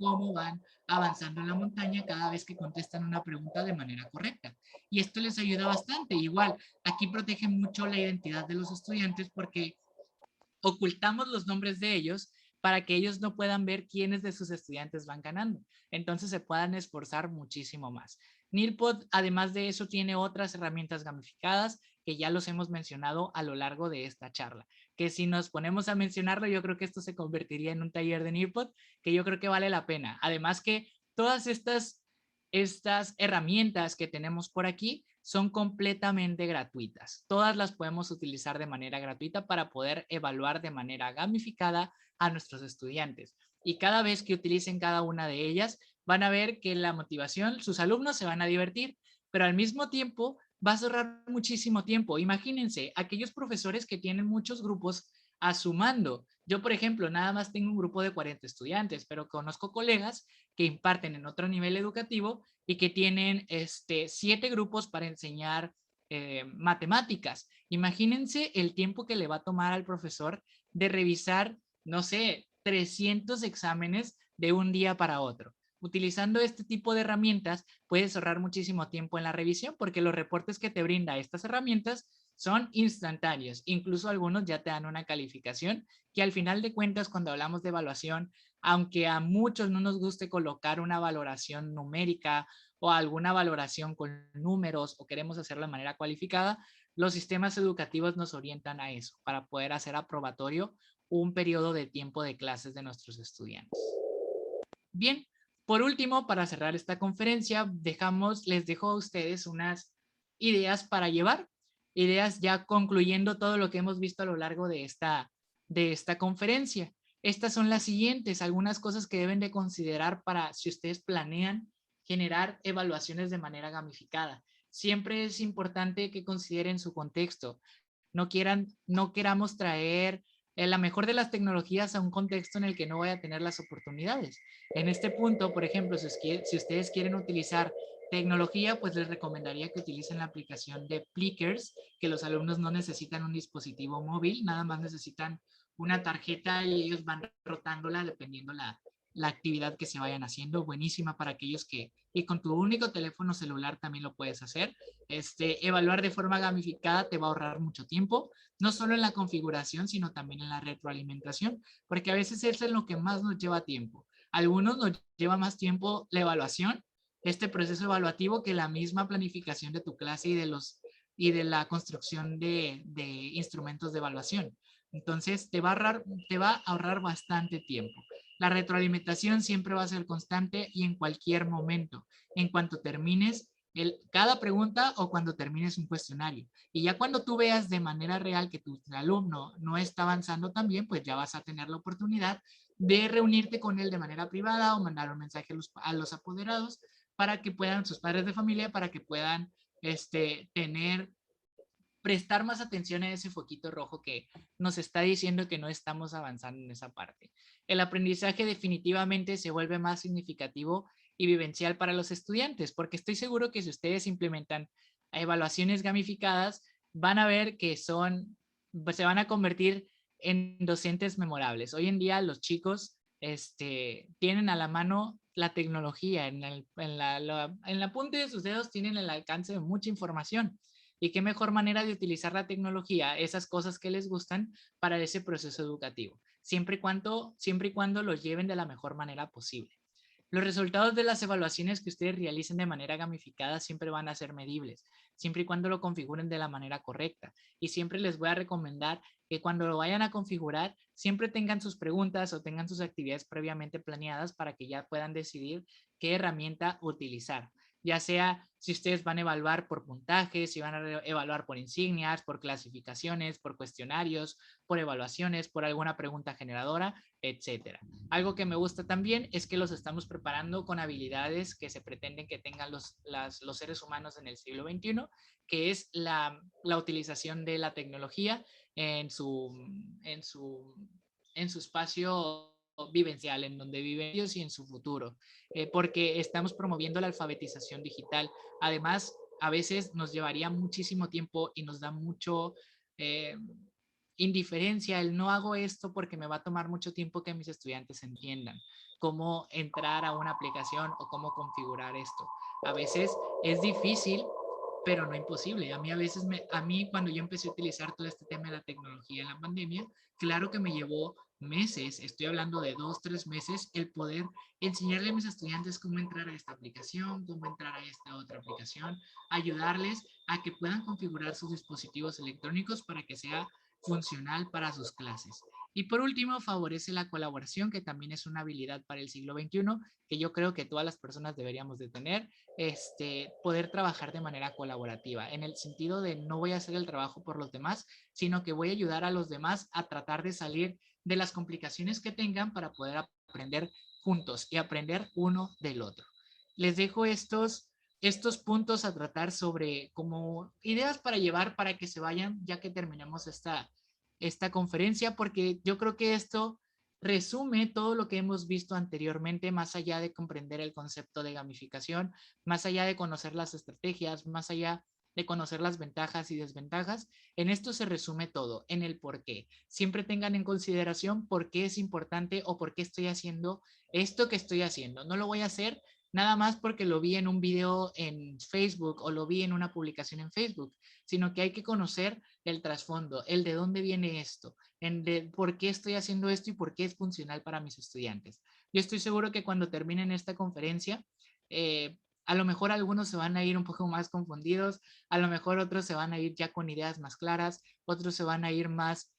avanzando en la montaña cada vez que contestan una pregunta de manera correcta. Y esto les ayuda bastante. Igual, aquí protege mucho la identidad de los estudiantes porque ocultamos los nombres de ellos para que ellos no puedan ver quiénes de sus estudiantes van ganando. Entonces se puedan esforzar muchísimo más. Nearpod, además de eso, tiene otras herramientas gamificadas que ya los hemos mencionado a lo largo de esta charla. Que si nos ponemos a mencionarlo, yo creo que esto se convertiría en un taller de Nearpod, que yo creo que vale la pena. Además que todas estas herramientas que tenemos por aquí son completamente gratuitas. Todas las podemos utilizar de manera gratuita para poder evaluar de manera gamificada a nuestros estudiantes. Y cada vez que utilicen cada una de ellas, van a ver que la motivación, sus alumnos se van a divertir, pero al mismo tiempo vas a ahorrar muchísimo tiempo. Imagínense, aquellos profesores que tienen muchos grupos a su mando. Yo, por ejemplo, nada más tengo un grupo de 40 estudiantes, pero conozco colegas que imparten en otro nivel educativo y que tienen 7 grupos para enseñar matemáticas. Imagínense el tiempo que le va a tomar al profesor de revisar, no sé, 300 exámenes de un día para otro. Utilizando este tipo de herramientas puedes ahorrar muchísimo tiempo en la revisión porque los reportes que te brinda estas herramientas son instantáneos. Incluso algunos ya te dan una calificación que al final de cuentas cuando hablamos de evaluación, aunque a muchos no nos guste colocar una valoración numérica o alguna valoración con números o queremos hacerlo de manera cualificada, los sistemas educativos nos orientan a eso para poder hacer aprobatorio un periodo de tiempo de clases de nuestros estudiantes. Bien, por último, para cerrar esta conferencia, les dejo a ustedes unas ideas para llevar, ideas ya concluyendo todo lo que hemos visto a lo largo de esta conferencia. Estas son las siguientes, algunas cosas que deben de considerar para si ustedes planean generar evaluaciones de manera gamificada. Siempre es importante que consideren su contexto. No queramos traer la mejor de las tecnologías a un contexto en el que no voy a tener las oportunidades. En este punto, por ejemplo, si ustedes quieren utilizar tecnología, pues les recomendaría que utilicen la aplicación de Plickers, que los alumnos no necesitan un dispositivo móvil, nada más necesitan una tarjeta y ellos van rotándola dependiendo la actividad que se vayan haciendo. Buenísima para aquellos y con tu único teléfono celular también lo puedes hacer. Evaluar de forma gamificada te va a ahorrar mucho tiempo, no solo en la configuración, sino también en la retroalimentación, porque a veces eso es lo que más nos lleva tiempo. A algunos nos lleva más tiempo la evaluación, este proceso evaluativo, que la misma planificación de tu clase y de la construcción de instrumentos de evaluación. Entonces, te va a ahorrar bastante tiempo. La retroalimentación siempre va a ser constante y en cualquier momento, en cuanto termines cada pregunta o cuando termines un cuestionario. Y ya cuando tú veas de manera real que tu alumno no está avanzando tan bien, pues ya vas a tener la oportunidad de reunirte con él de manera privada o mandar un mensaje a los apoderados para que puedan, sus padres de familia, para que puedan prestar más atención a ese foquito rojo que nos está diciendo que no estamos avanzando en esa parte. El aprendizaje definitivamente se vuelve más significativo y vivencial para los estudiantes, porque estoy seguro que si ustedes implementan evaluaciones gamificadas, van a ver que se van a convertir en docentes memorables. Hoy en día los chicos tienen a la mano la tecnología, en la punta de sus dedos tienen el alcance de mucha información. Y qué mejor manera de utilizar la tecnología, esas cosas que les gustan, para ese proceso educativo, siempre y cuando los lleven de la mejor manera posible. Los resultados de las evaluaciones que ustedes realicen de manera gamificada siempre van a ser medibles, siempre y cuando lo configuren de la manera correcta. Y siempre les voy a recomendar que cuando lo vayan a configurar, siempre tengan sus preguntas o tengan sus actividades previamente planeadas para que ya puedan decidir qué herramienta utilizar. Ya sea si ustedes van a evaluar por puntajes, si van a evaluar por insignias, por clasificaciones, por cuestionarios, por evaluaciones, por alguna pregunta generadora, etcétera. Algo que me gusta también es que los estamos preparando con habilidades que se pretenden que tengan los seres humanos en el siglo XXI, que es la utilización de la tecnología en su espacio vivencial, en donde viven ellos y en su futuro, porque estamos promoviendo la alfabetización digital. Además, a veces nos llevaría muchísimo tiempo y nos da mucho indiferencia el no hago esto porque me va a tomar mucho tiempo que mis estudiantes entiendan cómo entrar a una aplicación o cómo configurar esto. A veces es difícil, pero no imposible. A mí cuando yo empecé a utilizar todo este tema de la tecnología en la pandemia, claro que me llevó meses, estoy hablando de 2-3 meses, el poder enseñarle a mis estudiantes cómo entrar a esta aplicación, cómo entrar a esta otra aplicación, ayudarles a que puedan configurar sus dispositivos electrónicos para que sea funcional para sus clases. Y por último, favorece la colaboración, que también es una habilidad para el siglo XXI, que yo creo que todas las personas deberíamos de tener, poder trabajar de manera colaborativa, en el sentido de no voy a hacer el trabajo por los demás, sino que voy a ayudar a los demás a tratar de salir de las complicaciones que tengan para poder aprender juntos y aprender uno del otro. Les dejo estos estos puntos a tratar sobre como ideas para llevar para que se vayan ya que terminemos esta conferencia, porque yo creo que esto resume todo lo que hemos visto anteriormente, más allá de comprender el concepto de gamificación, más allá de conocer las estrategias, más allá de conocer las ventajas y desventajas. En esto se resume todo, en el por qué. Siempre tengan en consideración por qué es importante o por qué estoy haciendo esto que estoy haciendo. No lo voy a hacer nada más porque lo vi en un video en Facebook o lo vi en una publicación en Facebook, sino que hay que conocer el trasfondo, el de dónde viene esto, en de por qué estoy haciendo esto y por qué es funcional para mis estudiantes. Yo estoy seguro que cuando terminen esta conferencia, a lo mejor algunos se van a ir un poco más confundidos, a lo mejor otros se van a ir ya con ideas más claras, otros se van a ir más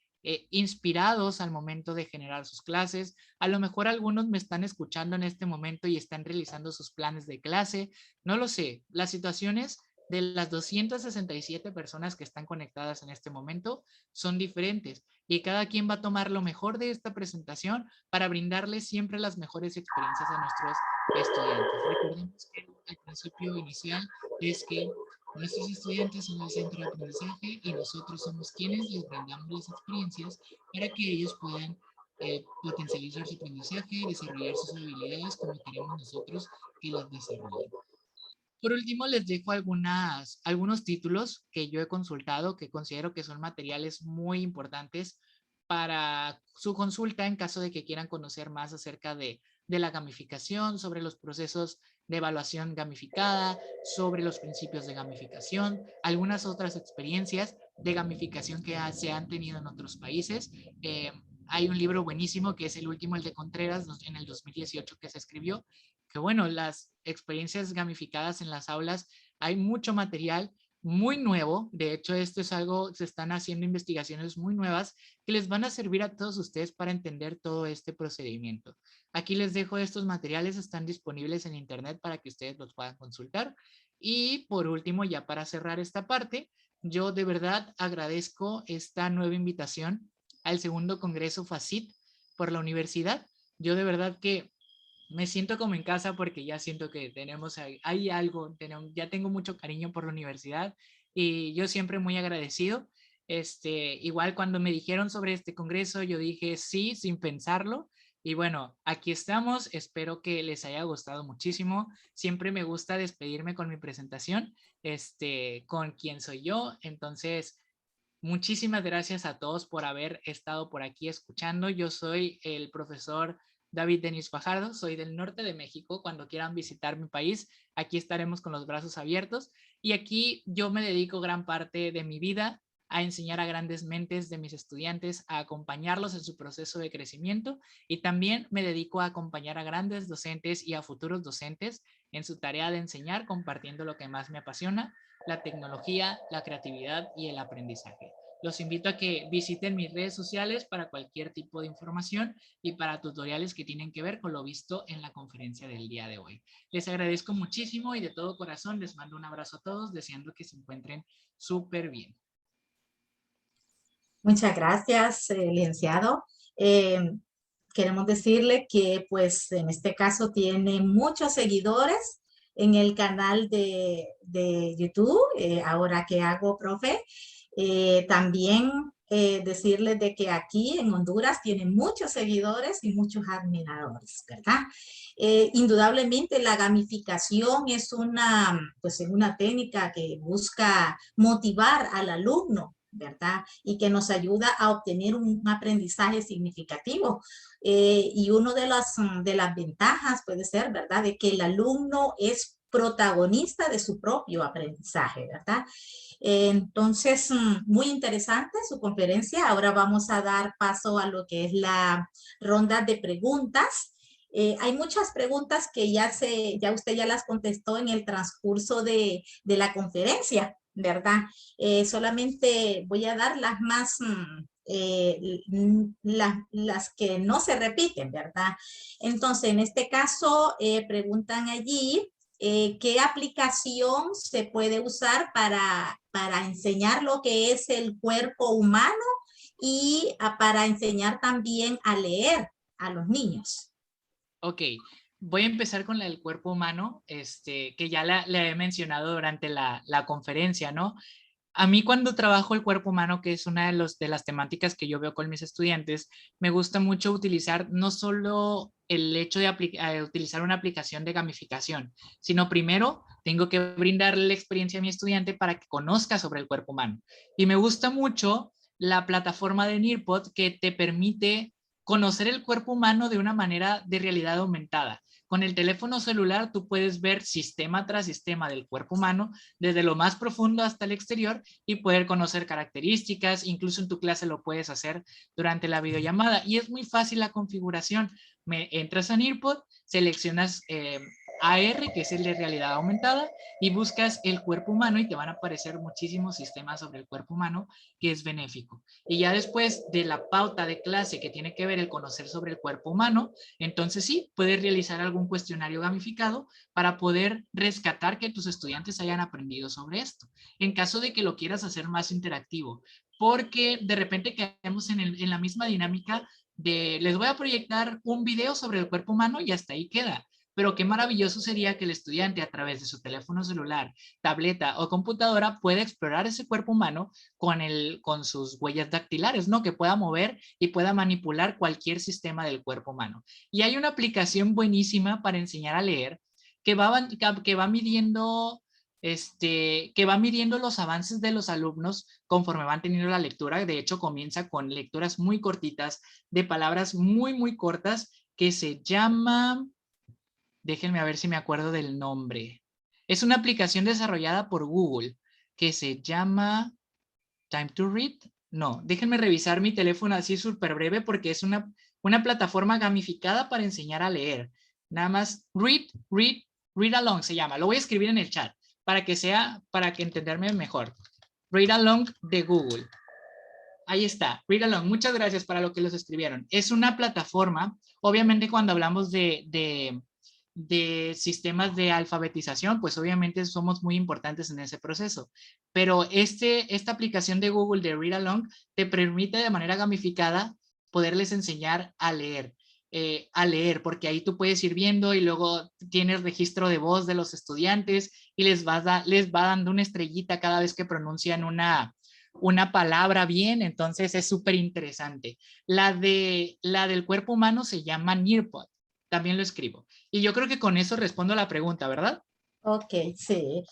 inspirados al momento de generar sus clases. A lo mejor algunos me están escuchando en este momento y están realizando sus planes de clase. No lo sé. Las situaciones de las 267 personas que están conectadas en este momento son diferentes y cada quien va a tomar lo mejor de esta presentación para brindarles siempre las mejores experiencias a nuestros estudiantes. Recordemos que el principio inicial es que nuestros estudiantes son el centro de aprendizaje y nosotros somos quienes les brindamos las experiencias para que ellos puedan potencializar su aprendizaje y desarrollar sus habilidades como queremos nosotros que las desarrollen. Por último, les dejo algunos títulos que yo he consultado que considero que son materiales muy importantes para su consulta en caso de que quieran conocer más acerca de la gamificación, sobre los procesos de evaluación gamificada, sobre los principios de gamificación, algunas otras experiencias de gamificación que se han tenido en otros países. Hay un libro buenísimo que es el último, el de Contreras, en el 2018 que se escribió, que bueno, las experiencias gamificadas en las aulas, hay mucho material muy nuevo. De hecho, esto es algo, se están haciendo investigaciones muy nuevas que les van a servir a todos ustedes para entender todo este procedimiento. Aquí les dejo estos materiales, están disponibles en internet para que ustedes los puedan consultar. Y por último, ya para cerrar esta parte, yo de verdad agradezco esta nueva invitación al segundo Congreso FACIT por la universidad. Yo de verdad que me siento como en casa porque ya siento que hay algo, ya tengo mucho cariño por la universidad y yo siempre muy agradecido. Igual cuando me dijeron sobre este congreso, yo dije sí, sin pensarlo. Y bueno, aquí estamos. Espero que les haya gustado muchísimo. Siempre me gusta despedirme con mi presentación, con quién soy yo. Entonces, muchísimas gracias a todos por haber estado por aquí escuchando. Yo soy el profesor David Denis Fajardo, soy del norte de México. Cuando quieran visitar mi país, aquí estaremos con los brazos abiertos. Y aquí yo me dedico gran parte de mi vida a enseñar a grandes mentes de mis estudiantes, a acompañarlos en su proceso de crecimiento y también me dedico a acompañar a grandes docentes y a futuros docentes en su tarea de enseñar, compartiendo lo que más me apasiona, la tecnología, la creatividad y el aprendizaje. Los invito a que visiten mis redes sociales para cualquier tipo de información y para tutoriales que tienen que ver con lo visto en la conferencia del día de hoy. Les agradezco muchísimo y de todo corazón les mando un abrazo a todos, deseando que se encuentren súper bien. Muchas gracias, licenciado. Queremos decirle que pues en este caso tiene muchos seguidores en el canal de YouTube, ahora que hago, profe. También decirles de que aquí en Honduras tiene muchos seguidores y muchos admiradores, ¿verdad? Indudablemente la gamificación es pues, una técnica que busca motivar al alumno, ¿verdad? Y que nos ayuda a obtener un aprendizaje significativo. Y una de las ventajas puede ser, ¿verdad?, de que el alumno es protagonista de su propio aprendizaje, ¿verdad? Entonces, muy interesante su conferencia. Ahora vamos a dar paso a lo que es la ronda de preguntas. Hay muchas preguntas que ya usted ya las contestó en el transcurso de la conferencia, ¿verdad? Solamente voy a dar las más, las que no se repiten, ¿verdad? Entonces, en este caso, preguntan allí, ¿qué aplicación se puede usar para enseñar lo que es el cuerpo humano y para enseñar también a leer a los niños? Ok, Voy a empezar con la del cuerpo humano, que ya la he mencionado durante la conferencia, ¿no? A mí cuando trabajo el cuerpo humano, que es una de las temáticas que yo veo con mis estudiantes, me gusta mucho utilizar no solo el hecho de utilizar una aplicación de gamificación, sino primero tengo que brindarle la experiencia a mi estudiante para que conozca sobre el cuerpo humano. Y me gusta mucho la plataforma de Nearpod que te permite conocer el cuerpo humano de una manera de realidad aumentada. Con el teléfono celular tú puedes ver sistema tras sistema del cuerpo humano, desde lo más profundo hasta el exterior, y poder conocer características. Incluso en tu clase lo puedes hacer durante la videollamada. Y es muy fácil la configuración. Entras a Nearpod, seleccionas AR, que es el de realidad aumentada, y buscas el cuerpo humano y te van a aparecer muchísimos sistemas sobre el cuerpo humano, que es benéfico. Y ya después de la pauta de clase que tiene que ver el conocer sobre el cuerpo humano, entonces sí, puedes realizar algún cuestionario gamificado para poder rescatar que tus estudiantes hayan aprendido sobre esto. En caso de que lo quieras hacer más interactivo, porque de repente caemos en la misma dinámica de les voy a proyectar un video sobre el cuerpo humano y hasta ahí queda. Pero qué maravilloso sería que el estudiante a través de su teléfono celular, tableta o computadora pueda explorar ese cuerpo humano con sus huellas dactilares, ¿no? Que pueda mover y pueda manipular cualquier sistema del cuerpo humano. Y hay una aplicación buenísima para enseñar a leer que va midiendo que va midiendo los avances de los alumnos conforme van teniendo la lectura. De hecho, comienza con lecturas muy cortitas, de palabras muy, muy cortas, que se llama, déjenme a ver si me acuerdo del nombre. Es una aplicación desarrollada por Google que se llama Time to Read. No, déjenme revisar mi teléfono así súper breve porque es una plataforma gamificada para enseñar a leer. Nada más, Read Along se llama. Lo voy a escribir en el chat para que entenderme mejor. Read Along de Google. Ahí está, Read Along. Muchas gracias para lo que los escribieron. Es una plataforma, obviamente cuando hablamos de sistemas de alfabetización, pues obviamente somos muy importantes en ese proceso. Pero esta aplicación de Google de Read Along te permite de manera gamificada poderles enseñar a leer, porque ahí tú puedes ir viendo y luego tienes registro de voz de los estudiantes y les va dando una estrellita cada vez que pronuncian una palabra bien. Entonces es súper interesante. La del cuerpo humano se llama Nearpod. También lo escribo. Y yo creo que con eso respondo a la pregunta, ¿verdad? Ok, sí.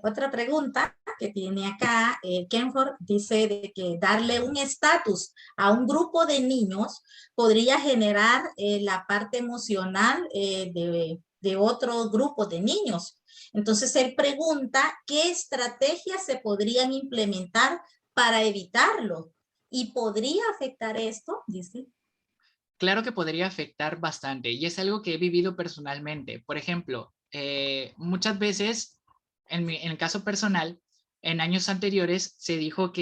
Otra pregunta que tiene acá, Kenford dice de que darle un estatus a un grupo de niños podría generar la parte emocional de otro grupo de niños. Entonces él pregunta qué estrategias se podrían implementar para evitarlo y podría afectar esto, dice. Claro que podría afectar bastante y es algo que he vivido personalmente. Por ejemplo, muchas veces, en el caso personal, en años anteriores se dijo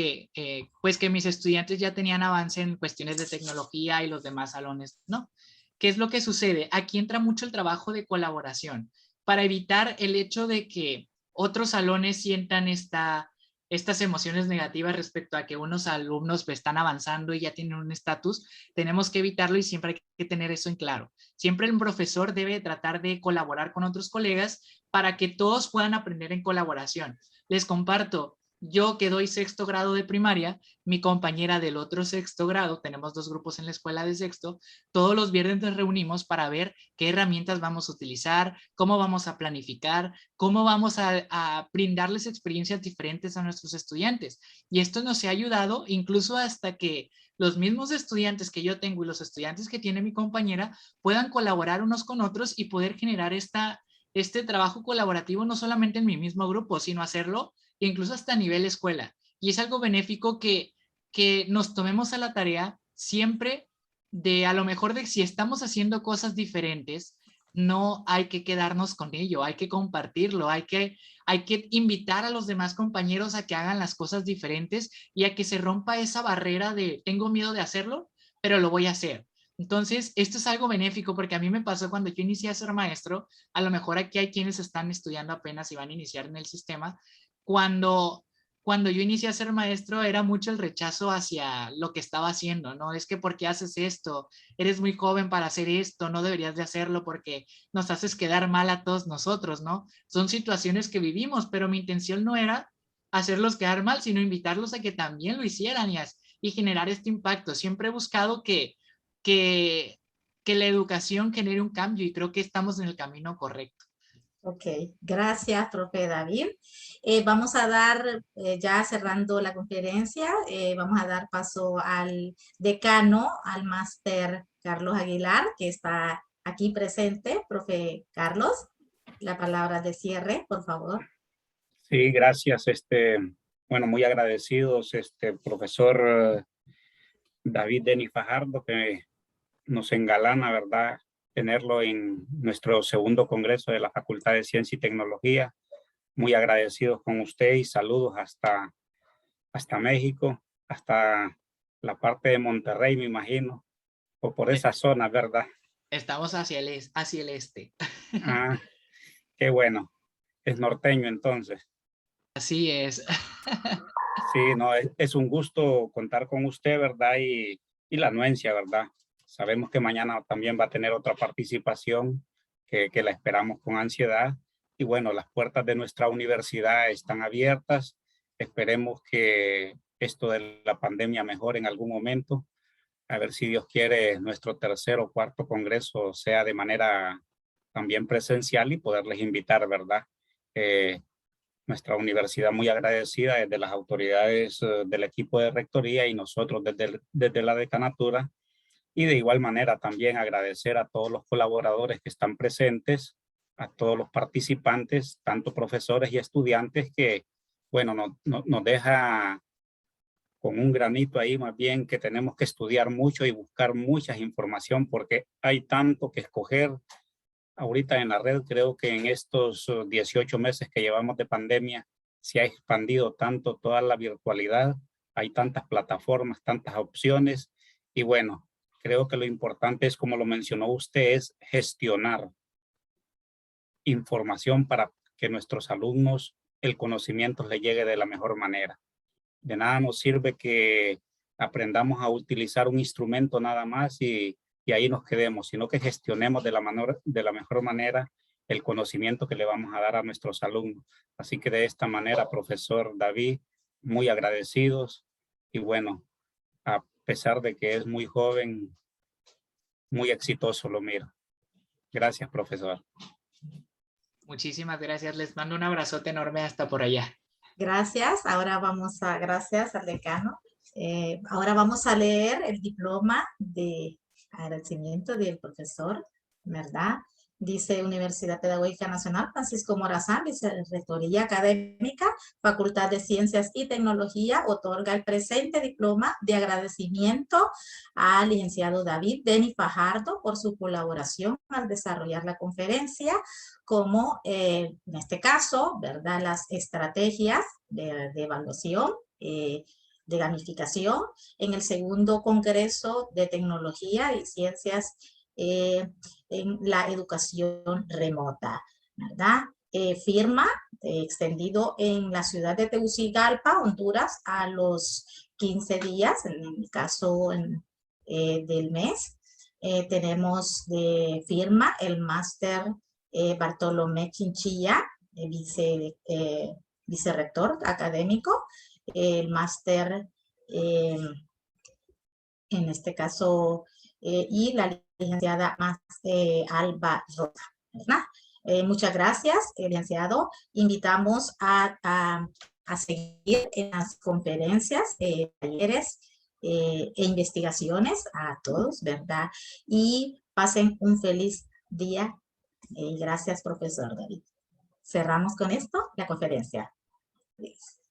pues que mis estudiantes ya tenían avance en cuestiones de tecnología y los demás salones, ¿no? ¿Qué es lo que sucede? Aquí entra mucho el trabajo de colaboración para evitar el hecho de que otros salones sientan estas emociones negativas respecto a que unos alumnos están avanzando y ya tienen un estatus. Tenemos que evitarlo y siempre hay que tener eso en claro. Siempre el profesor debe tratar de colaborar con otros colegas para que todos puedan aprender en colaboración. Les comparto, yo que doy sexto grado de primaria, mi compañera del otro sexto grado, tenemos 2 grupos en la escuela de sexto, todos los viernes nos reunimos para ver qué herramientas vamos a utilizar, cómo vamos a planificar, cómo vamos a brindarles experiencias diferentes a nuestros estudiantes. Y esto nos ha ayudado incluso hasta que los mismos estudiantes que yo tengo y los estudiantes que tiene mi compañera puedan colaborar unos con otros y poder generar este trabajo colaborativo no solamente en mi mismo grupo, sino hacerlo incluso hasta a nivel escuela. Y es algo benéfico que nos tomemos a la tarea siempre de a lo mejor de si estamos haciendo cosas diferentes, no hay que quedarnos con ello, hay que compartirlo, hay que invitar a los demás compañeros a que hagan las cosas diferentes y a que se rompa esa barrera de tengo miedo de hacerlo, pero lo voy a hacer. Entonces, esto es algo benéfico porque a mí me pasó cuando yo inicié a ser maestro. A lo mejor aquí hay quienes están estudiando apenas y van a iniciar en el sistema. Cuando cuando yo inicié a ser maestro era mucho el rechazo hacia lo que estaba haciendo, ¿no? Es que ¿por qué haces esto? Eres muy joven para hacer esto, no deberías de hacerlo porque nos haces quedar mal a todos nosotros, ¿no? Son situaciones que vivimos, pero mi intención no era hacerlos quedar mal, sino invitarlos a que también lo hicieran y generar este impacto. Siempre he buscado que, que la educación genere un cambio y creo que estamos en el camino correcto. Ok, gracias, profe David. Vamos a dar, ya cerrando la conferencia, vamos a dar paso al decano, al máster Carlos Aguilar, que está aquí presente. Profe Carlos, la palabra de cierre, por favor. Sí, gracias. Bueno, muy agradecidos, profesor David Denis Fajardo, que nos engalana, ¿verdad?, tenerlo en nuestro segundo congreso de la Facultad de Ciencia y Tecnología. Muy agradecidos con usted y saludos hasta México, hasta la parte de Monterrey, me imagino, o por esa zona, ¿verdad? Estamos hacia el este. Ah, qué bueno. Es norteño entonces. Así es. Sí, no, es un gusto contar con usted, ¿verdad? Y la anuencia, ¿verdad? Sabemos que mañana también va a tener otra participación que la esperamos con ansiedad. Y bueno, las puertas de nuestra universidad están abiertas. Esperemos que esto de la pandemia mejore en algún momento. A ver si Dios quiere, nuestro tercer o cuarto congreso sea de manera también presencial y poderles invitar, ¿verdad? Nuestra universidad muy agradecida desde las autoridades del equipo de rectoría y nosotros desde la decanatura. Y de igual manera también agradecer a todos los colaboradores que están presentes, a todos los participantes, tanto profesores y estudiantes que, bueno, nos deja con un granito ahí más bien que tenemos que estudiar mucho y buscar mucha información porque hay tanto que escoger. Ahorita en la red creo que en estos 18 meses que llevamos de pandemia se ha expandido tanto toda la virtualidad, hay tantas plataformas, tantas opciones y bueno, creo que lo importante es, como lo mencionó usted, es gestionar información para que nuestros alumnos el conocimiento les llegue de la mejor manera. De nada nos sirve que aprendamos a utilizar un instrumento nada más y ahí nos quedemos, sino que gestionemos de la mejor manera el conocimiento que le vamos a dar a nuestros alumnos. Así que de esta manera, profesor David, muy agradecidos y bueno, a pesar de que es muy joven, muy exitoso lo miro. Gracias, profesor. Muchísimas gracias. Les mando un abrazote enorme hasta por allá. Gracias. Ahora gracias al decano. Ahora vamos a leer el diploma de agradecimiento del profesor, ¿verdad? Dice Universidad Pedagógica Nacional Francisco Morazán, Vicerrectoría Académica, Facultad de Ciencias y Tecnología, otorga el presente diploma de agradecimiento al licenciado David Denis Fajardo por su colaboración al desarrollar la conferencia, como en este caso, ¿verdad?, las estrategias de evaluación, de gamificación en el segundo Congreso de Tecnología y Ciencias en la educación remota, ¿verdad? Firma extendido en la ciudad de Tegucigalpa, Honduras, a los 15 días, en el caso del mes. Tenemos de firma el máster Bartolomé Chinchilla, vicerrector académico, el máster en este caso y la licenciada Alba Rosa, ¿verdad? Muchas gracias, licenciado. Invitamos a seguir en las conferencias, talleres e investigaciones a todos, ¿verdad? Y pasen un feliz día. Gracias, profesor David. Cerramos con esto la conferencia. Please.